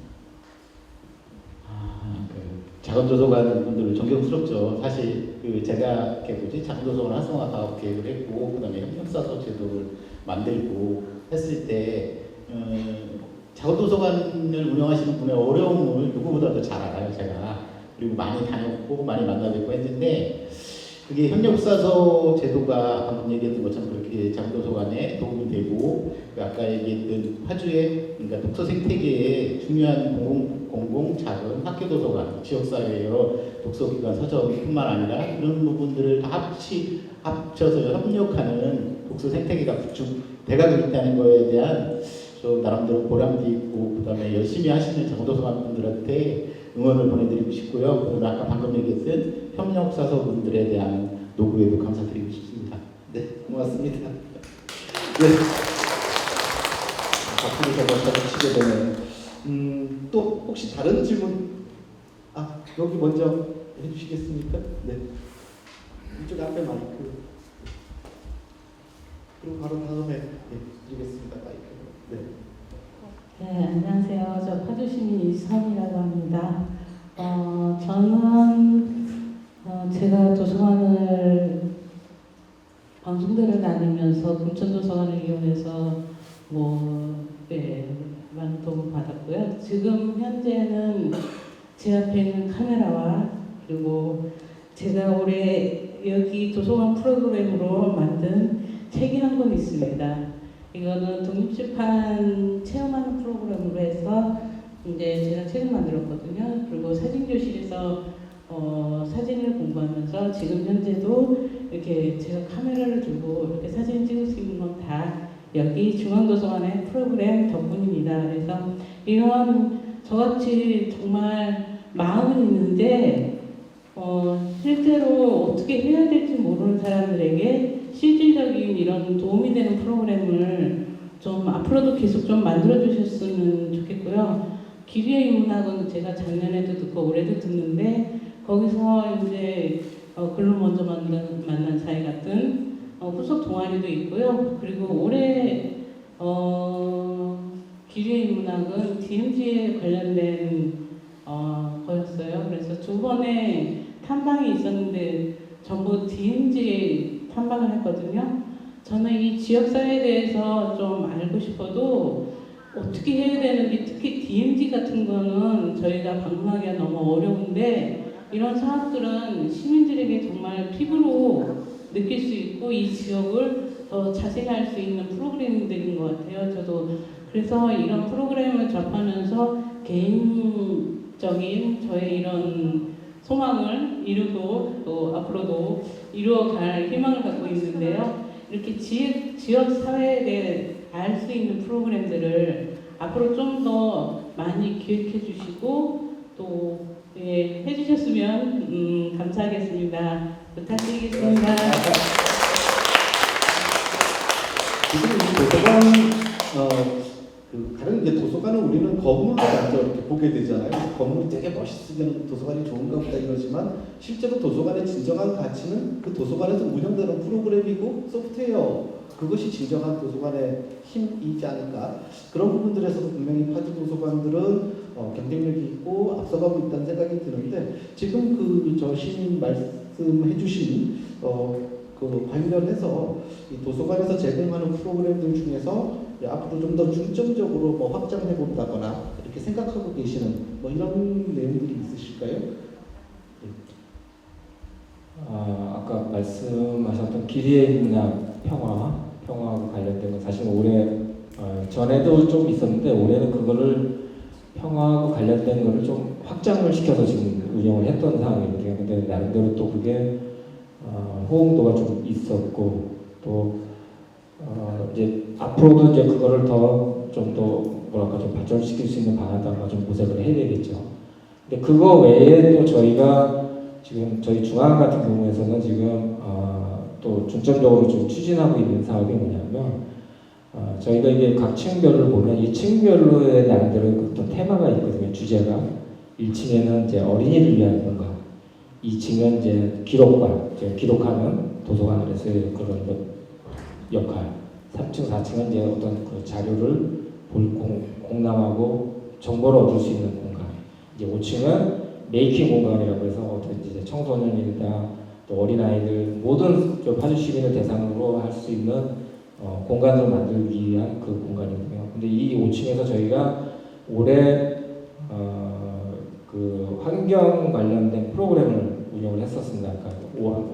작은 도서관 분들 존경스럽죠. 사실 제가 작은 도서관 활성화 사업 계획을 했고 그다음에 협력사서 제도를 만들고 했을 때 작은 도서관을 운영하시는 분의 어려움을 누구보다도 잘 알아요, 제가. 그리고 많이 다녔고 많이 만나뵙고 했는데 그게 협력사서 제도가 방금 얘기했던 것처럼 그렇게 작은 도서관에 도움이 되고 아까 얘기했던 파주의 그러니까 독서 생태계의 중요한 공공 작은 학교 도서관, 지역사회여 독서기관, 서점뿐만 아니라 이런 부분들을 다 합쳐서 협력하는 독서 생태계가 구축돼가고 있다는 거에 대한 좀 나름대로 보람도 있고 그다음에 열심히 하시는 작은도서관 분들한테 응원을 보내드리고 싶고요. 그리고 아까 방금 얘기했던 협력사서분들에 대한 노고에도 감사드리고 싶습니다. 네, 고맙습니다. 네. 박수를 적어서 치게 되는 또 혹시 다른 질문? 여기 먼저 해주시겠습니까? 네. 이쪽 앞에 마이크. 그리고 바로 다음에 드리겠습니다. 마이크. 네. 네, 안녕하세요. 저 파주시민 이수선이라고 합니다. 저는 제가 도서관을 방송대를 다니면서 금천도서관을 이용해서 많은 도움을 받았고요. 지금 현재는 제 앞에 있는 카메라와 그리고 제가 올해 여기 도서관 프로그램으로 만든 책이 한 권 있습니다. 이거는 독립출판 체험하는 프로그램으로 해서 이제 제가 책을 만들었거든요. 그리고 사진교실에서 사진을 공부하면서 지금 현재도 이렇게 제가 카메라를 들고 이렇게 사진 찍을 수 있는 건 다 여기 중앙도서관의 프로그램 덕분입니다. 그래서 이런 저같이 정말 마음은 있는데 실제로 어떻게 해야 될지 모르는 사람들에게 실질적인 이런 도움이 되는 프로그램을 좀 앞으로도 계속 좀 만들어 주셨으면 좋겠고요. 기리의 인문학은 제가 작년에도 듣고 올해도 듣는데 거기서 이제 글로 먼저 만난 사이 같은 후속 동아리도 있고요. 그리고 올해 기리의 인문학은 DMZ에 관련된 거였어요. 그래서 두 번의 탐방이 있었는데 전부 DMZ에 탐방을 했거든요. 저는 이 지역사회에 대해서 좀 알고 싶어도 어떻게 해야 되는지, 특히 DMZ 같은 거는 저희가 방문하기가 너무 어려운데 이런 사업들은 시민들에게 정말 피부로 느낄 수 있고 이 지역을 더 자세히 알 수 있는 프로그램들인 것 같아요. 저도 그래서 이런 프로그램을 접하면서 개인적인 저의 이런 소망을 이루고 또 앞으로도 이루어갈 희망을 갖고 있는데요. 이렇게 지역 사회에 대해 알 수 있는 프로그램들을 앞으로 좀 더 많이 기획해 주시고 또 해주셨으면 감사하겠습니다. 부탁드리겠습니다. 지금 이 도서관 다른 이제 도서관은 우리는 건물로 먼저 이렇게 보게 되잖아요. 건물이 되게 멋있으면 도서관이 좋은가 보다 이러지만 실제로 도서관의 진정한 가치는 그 도서관에서 운영되는 프로그램이고 소프트웨어 그것이 진정한 도서관의 힘이지 않을까. 그런 부분들에서도 분명히 파주 도서관들은 경쟁력이 있고 앞서가고 있다는 생각이 드는데 지금 저 시민 말씀해주신 그 관련해서 이 도서관에서 제공하는 프로그램들 중에서 앞으로 좀 더 중점적으로 확장해 본다거나 이렇게 생각하고 계시는 이런 내용들이 있으실까요? 아까 말씀하셨던 기리의 문학 평화하고 관련된 건 사실 올해 전에도 좀 있었는데 올해는 그거를 평화하고 관련된 거를 좀 확장을 시켜서 지금 운영을 했던 상황이거든요. 근데 나름대로 또 그게 호응도가 좀 있었고 또 이제 앞으로도 이제 그거를 좀 발전시킬 수 있는 방안다가 좀 모색을 해야 되겠죠. 근데 그거 외에 또 저희가 지금 저희 중앙 같은 경우에서는 지금 또 중점적으로 좀 추진하고 있는 사업이 뭐냐면 저희가 이게 각 층별을 보면 이 층별로의 나름대로 어떤 테마가 있거든요. 주제가 1층에는 이제 어린이를 위한 공간, 2층은 이제 기록관, 기록하는 도서관에서의 그런 역할, 3층, 4층은 이제 어떤 그 자료를 공람하고 정보를 얻을 수 있는 공간, 이제 5층은 메이킹 공간이라고 해서 어떤 이제 청소년이나 또 어린아이들 모든 파주 시민을 대상으로 할 수 있는 공간을 만들기 위한 그 공간이고요. 근데 이 5층에서 저희가 올해 그 환경 관련된 프로그램을 운영을 했었습니다. 그러니까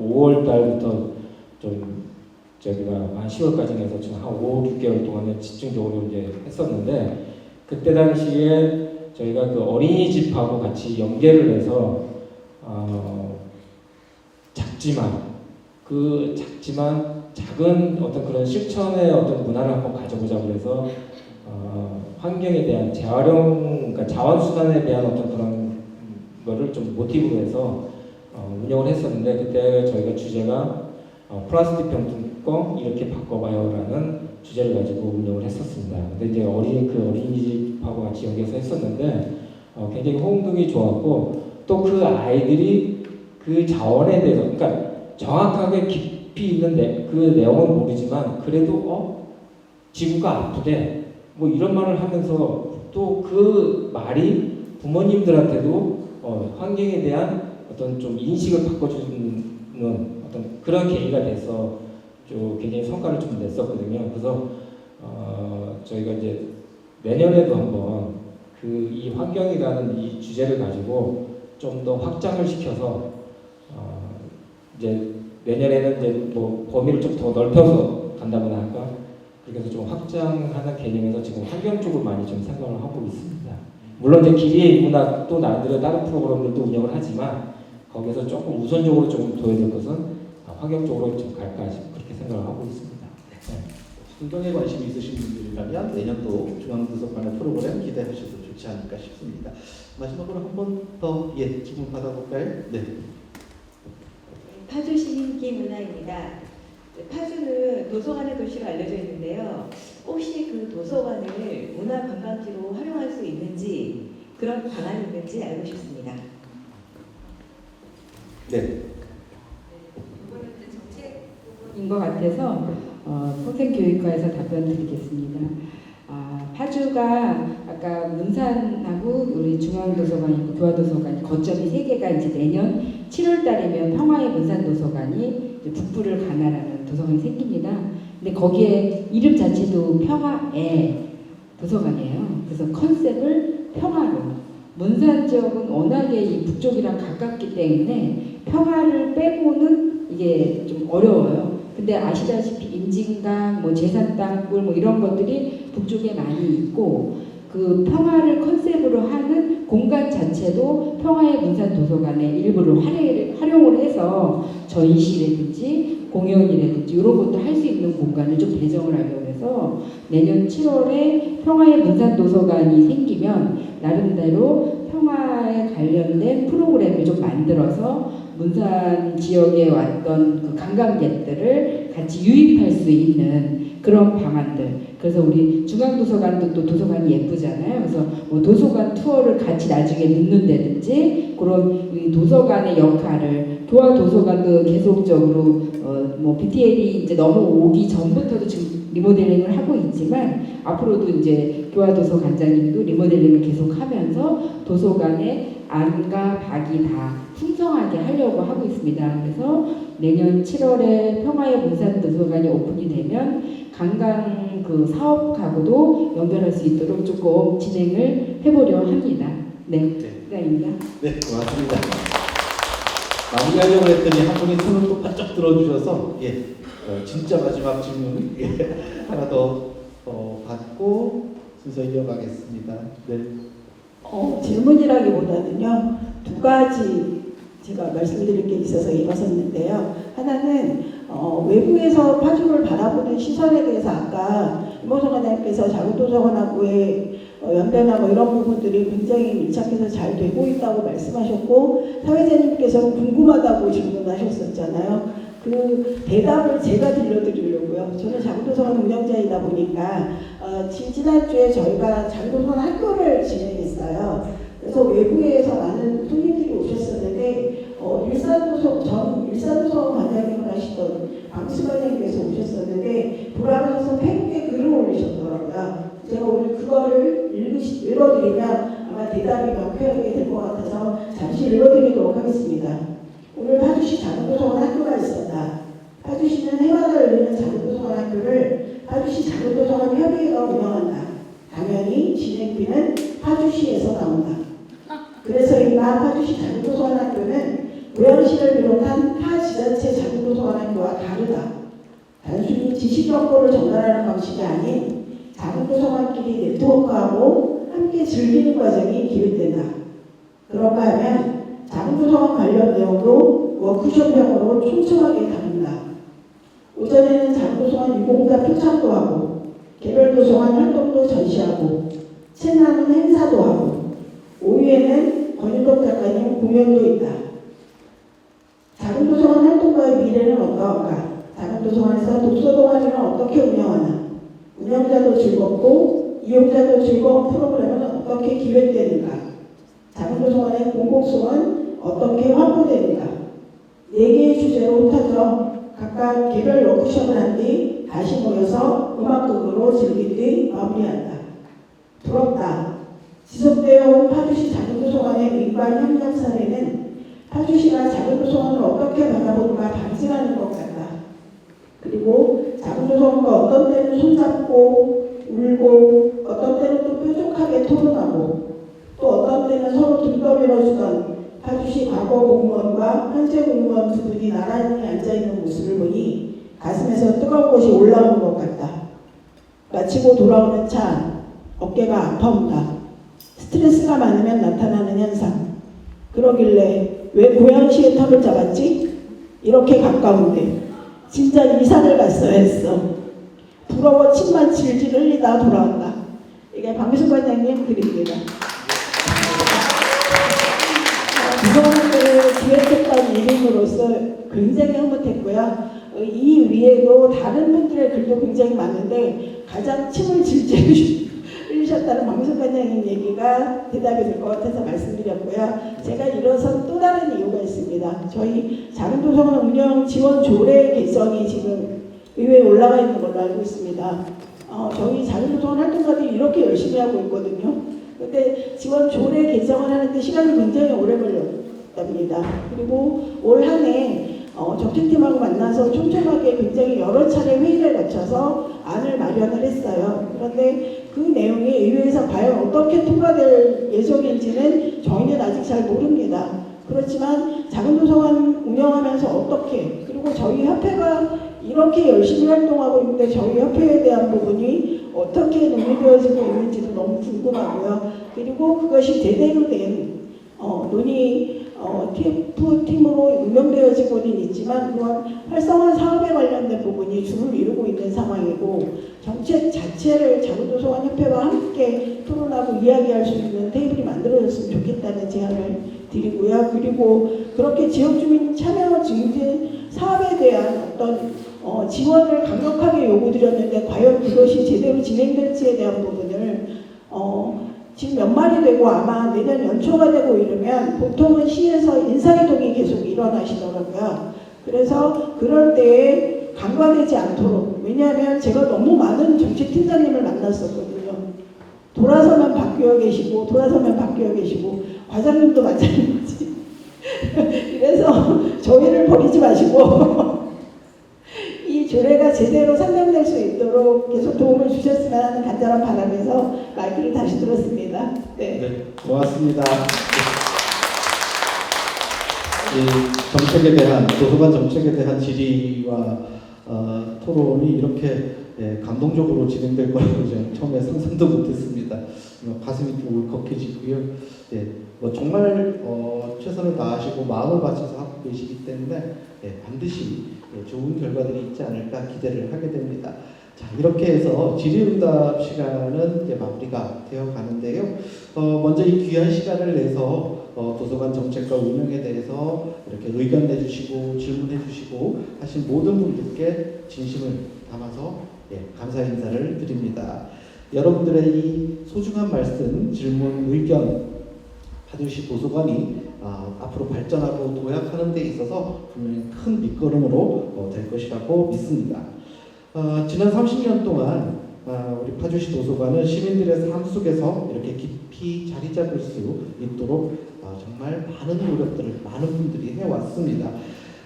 5월 달부터 좀 저희가 한 10월까지 해서 지금 한 5, 6개월 동안에 집중적으로 이제 했었는데 그때 당시에 저희가 그 어린이집하고 같이 연계를 해서 작지만 작은 어떤 그런 실천의 어떤 문화를 한번 가져보자고 해서 환경에 대한 재활용, 그러니까 자원순환에 대한 어떤 그런 거를 좀 모티브로 해서 운영을 했었는데 그때 저희가 주제가 플라스틱 병 뚜껑 이렇게 바꿔봐요라는 주제를 가지고 운영을 했었습니다. 근데 이제 어린이집하고 같이 연계해서 했었는데 굉장히 호응도가 좋았고 또 그 아이들이 그 자원에 대해서 그러니까 정확하게 깊이 있는 그 내용은 모르지만 그래도 지구가 아프대 이런 말을 하면서 또 그 말이 부모님들한테도 환경에 대한 어떤 좀 인식을 바꿔주는 어떤 그런 계기가 돼서 좀 굉장히 성과를 좀 냈었거든요. 그래서 저희가 이제 내년에도 한번 그 이 환경이라는 이 주제를 가지고 좀 더 확장을 시켜서 이제 내년에는 이제 뭐 범위를 좀 더 넓혀서 간다고나 할까? 그래서 좀 확장하는 개념에서 지금 환경 쪽을 많이 좀 생각을 하고 있습니다. 물론 이제 기리의 문학 또 나름대로 다른 프로그램들도 운영을 하지만 거기서 조금 우선적으로 좀 둬야 될 것은 환경 쪽으로 좀 갈까 그렇게 생각을 하고 있습니다. 환경에 관심이 있으신 분들이라면 내년도 중앙도서관의 프로그램 기대하셔도 좋지 않을까 싶습니다. 마지막으로 한 번 더 질문 받아볼까요? 네. 파주시 인기문화입니다. 파주는 도서관의 도시로 알려져 있는데요. 혹시 그 도서관을 문화관광지로 활용할 수 있는지 그런 방안이 있는지 알고 싶습니다. 네. 인 것 같아서 평생교육과에서 답변 드리겠습니다. 파주가 아까 문산하고 우리 중앙도서관이고 교화도서관 거점이 세 개가 이제 내년 7월 달이면 평화의 문산도서관이 이제 북부를 가나라는 도서관이 생깁니다. 근데 거기에 이름 자체도 평화의 도서관이에요. 그래서 컨셉을 평화로. 문산 지역은 워낙에 이 북쪽이랑 가깝기 때문에 평화를 빼고는 이게 좀 어려워요. 근데 아시다시피 임진강, 뭐 제산땅굴 뭐 이런 것들이 북쪽에 많이 있고 그 평화를 컨셉으로 하는 공간 자체도 평화의 문산 도서관의 일부를 활용을 해서 전시라든지 공연이라든지 이런 것도 할 수 있는 공간을 좀 배정을 하려고 해서 내년 7월에 평화의 문산 도서관이 생기면 나름대로 평화에 관련된 프로그램을 좀 만들어서 문산 지역에 왔던 그 관광객들을 같이 유입할 수 있는 그런 방안들. 그래서 우리 중앙도서관도 또 도서관이 예쁘잖아요. 그래서 뭐 도서관 투어를 같이 나중에 넣는다든지 그런 이 도서관의 역할을 교화도서관도 계속적으로 뭐 BTL이 이제 넘어오기 전부터도 지금 리모델링을 하고 있지만 앞으로도 이제 교화도서관장님도 리모델링을 계속하면서 도서관의 안과 박이 다 풍성하게 하려고 하고 있습니다. 그래서 내년 7월에 평화의 문산도서관이 오픈이 되면 관광 그 사업하고도 연결할 수 있도록 조금 진행을 해보려 합니다. 네, 이상입니다. 네, 고맙습니다. 마무리하려고 했더니 한 분이 손을 또 바짝 들어주셔서 진짜 마지막 질문 하나 더 받고 순서 이어가겠습니다. 네. 질문이라기보다는요, 두 가지 제가 말씀드릴 게 있어서 일어섰는데요. 하나는 외부에서 파주를 바라보는 시선에 대해서 아까 이모성 과장님께서 자구도서관하고의 연변하고 이런 부분들이 굉장히 밀착해서 잘 되고 있다고 말씀하셨고 사회자님께서는 궁금하다고 질문하셨었잖아요. 그 대답을 제가 들려드리려고요. 저는 자구도서관 운영자이다 보니까 지난주에 저희가 자구도서관 학교를 진행했어요. 그래서 외부에서 많은 손님들이 오셨었는데 일산도서관 관장님을 하시던 방수관장님께서 오셨었는데 돌아가셔서 페북에 글을 올리셨더라고요. 제가 오늘 그거를 읽어드리면 아마 대답이 명쾌하게 될 것 같아서 잠시 읽어드리도록 하겠습니다. 오늘 파주시 자구도서관 학교가 있었다. 파주시는 해마다 열리는 자구도서관 학교를 파주시 자구도서관 협의회가 운영한다. 당연히 진행비는 파주시에서 나온다. 그래서 이마 파주시 자구도서관 학교는 고양시를 비롯한 타 지자체 자구도서관 학교와 다르다. 단순히 지식 정보를 전달하는 방식이 아닌 자구도서관끼리 네트워크하고 함께 즐기는 과정이 기획된다. 그런가 하면 자구도서관 관련 내용도 워크숍형으로 촘촘하게 다룬다. 오전에는 자구도서관 유공자 표창도 하고 개별도서관 활동도 전시하고 책나눔 행사도 하고 오후에는 권윤덕 작가님 공연도 있다. 자구도서관 활동가의 미래는 어떠한가? 자구도서관에서 독서동아리는 어떻게 운영하나? 운영자도 즐겁고 이용자도 즐거운 프로그램은 어떻게 기획되는가? 자구도서관의 공공성은 어떻게 확보되는가? 4개의 주제로 흩어져 각각 개별 워크숍을 한 뒤 다시 모여서 음악극으로 즐긴 뒤 마무리한다. 부럽다. 지속되어 온 파주시 자구도서관의 민관 협력 사례는 파주시가 자구도서관을 어떻게 바라보는가 반증하는 것 같다. 그리고 자구도서관과 어떤 때는 손잡고 울고 어떤 때는 또 뾰족하게 토론하고 의원과 현재 의원 두 분이 나란히 앉아있는 모습을 보니 가슴에서 뜨거운 것이 올라오는 것 같다. 마치고 돌아오는 차 안, 어깨가 아파온다. 스트레스가 많으면 나타나는 현상. 그러길래 왜 고양시의 턱을 잡았지? 이렇게 가까운데 진짜 이사를 갔어야 했어. 부러워 침만 질질 흘리다 돌아온다. 이게 박미숙 관장님 글입니다. 도서관을 기획했던 이름으로서 굉장히 흐뭇했고요. 이 위에도 다른 분들의 글도 굉장히 많은데 가장 침을 질질 흘리셨다는 박미숙 관장님 얘기가 대답이 될 것 같아서 말씀드렸고요. 제가 일어선 또 다른 이유가 있습니다. 저희 작은 도서관 운영 지원 조례 개정이 지금 의회에 올라가 있는 걸로 알고 있습니다. 저희 작은 도서관 활동가들이 이렇게 열심히 하고 있거든요. 근데 지원 조례 개정을 하는데 시간이 굉장히 오래 걸렸답니다. 그리고 올 한 해 정책팀하고 만나서 촘촘하게 굉장히 여러 차례 회의를 거쳐서 안을 마련을 했어요. 그런데 그 내용이 의회에서 과연 어떻게 통과될 예정인지는 저희는 아직 잘 모릅니다. 그렇지만 작은 도서관 운영하면서 어떻게, 그리고 저희 협회가 이렇게 열심히 활동하고 있는데 저희 협회에 대한 부분이 어떻게 논의되어지고 있는지도 너무 궁금하고요. 그리고 그것이 제대로 된 논의 TF팀으로 운영되어지고는 있지만 그건 활성화 사업에 관련된 부분이 주를 이루고 있는 상황이고, 정책 자체를 작은도서관 협회와 함께 토론하고 이야기할 수 있는 테이블이 만들어졌으면 좋겠다는 제안을 드리고요. 그리고 그렇게 지역주민 참여 증진 사업에 대한 어떤 지원을 강력하게 요구드렸는데 과연 그것이 제대로 진행될지에 대한 부분을 지금 연말이 되고 아마 내년 연초가 되고 이러면 보통은 시에서 인사이동이 계속 일어나시더라고요. 그래서 그럴 때에 간과되지 않도록, 왜냐하면 제가 너무 많은 정책팀장님을 만났었거든요. 돌아서면 바뀌어 계시고 돌아서면 바뀌어 계시고 과장님도 마찬가지. 그래서 저희를 버리지 마시고 이 조례가 제대로 상정될 수 있도록 계속 도움을 주셨으면 하는 간절한 바람에서 마이크를 다시 들었습니다. 네, 고맙습니다. 정책에 대한, 도서관 정책에 대한 질의와 토론이 이렇게 감동적으로 진행될 거라고 저는 처음에 상상도 못했습니다. 가슴이 좀 울컥해지고요. 정말 최선을 다하시고 마음을 바쳐서 하고 계시기 때문에 반드시 좋은 결과들이 있지 않을까 기대를 하게 됩니다. 자, 이렇게 해서 질의응답 시간은 이제 마무리가 되어 가는데요. 먼저 이 귀한 시간을 내서 도서관 정책과 운영에 대해서 이렇게 의견 내주시고 질문해 주시고 하신 모든 분들께 진심을 담아서 감사 인사를 드립니다. 여러분들의 이 소중한 말씀, 질문, 의견 파주시 도서관이 앞으로 발전하고 도약하는 데 있어서 분명히 큰 밑거름으로 될 것이라고 믿습니다. 지난 30년 동안 우리 파주시 도서관은 시민들의 삶 속에서 이렇게 깊이 자리 잡을 수 있도록 정말 많은 노력들을 많은 분들이 해왔습니다.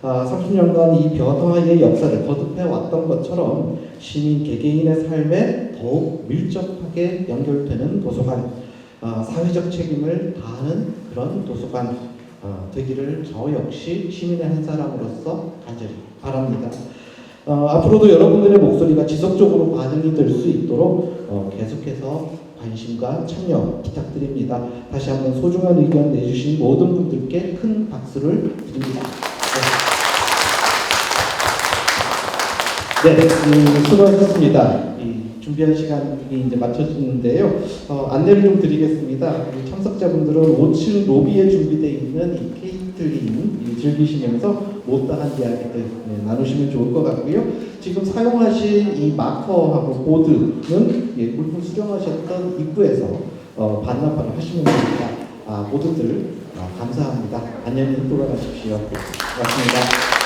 30년간 이 변화의 역사를 거듭해 왔던 것처럼 시민 개개인의 삶에 더욱 밀접하게 연결되는 도서관, 사회적 책임을 다하는 그런 도서관 되기를 저 역시 시민의 한 사람으로서 간절히 바랍니다. 앞으로도 여러분들의 목소리가 지속적으로 반영이 될 수 있도록 계속해서 관심과 참여 부탁드립니다. 다시 한번 소중한 의견 내주신 모든 분들께 큰 박수를 드립니다. 수고하셨습니다. 준비한 시간이 이제 맞춰지는데요. 안내를 좀 드리겠습니다. 참석자분들은 5층 로비에 준비되어 있는 이 케이틀링 즐기시면서 못다한 이야기들 나누시면 좋을 것 같고요. 지금 사용하신 이 마커하고 보드는 물품 수령하셨던 입구에서 반납을 하시면 됩니다. 모두들 감사합니다. 안녕히 돌아가십시오. 고맙습니다.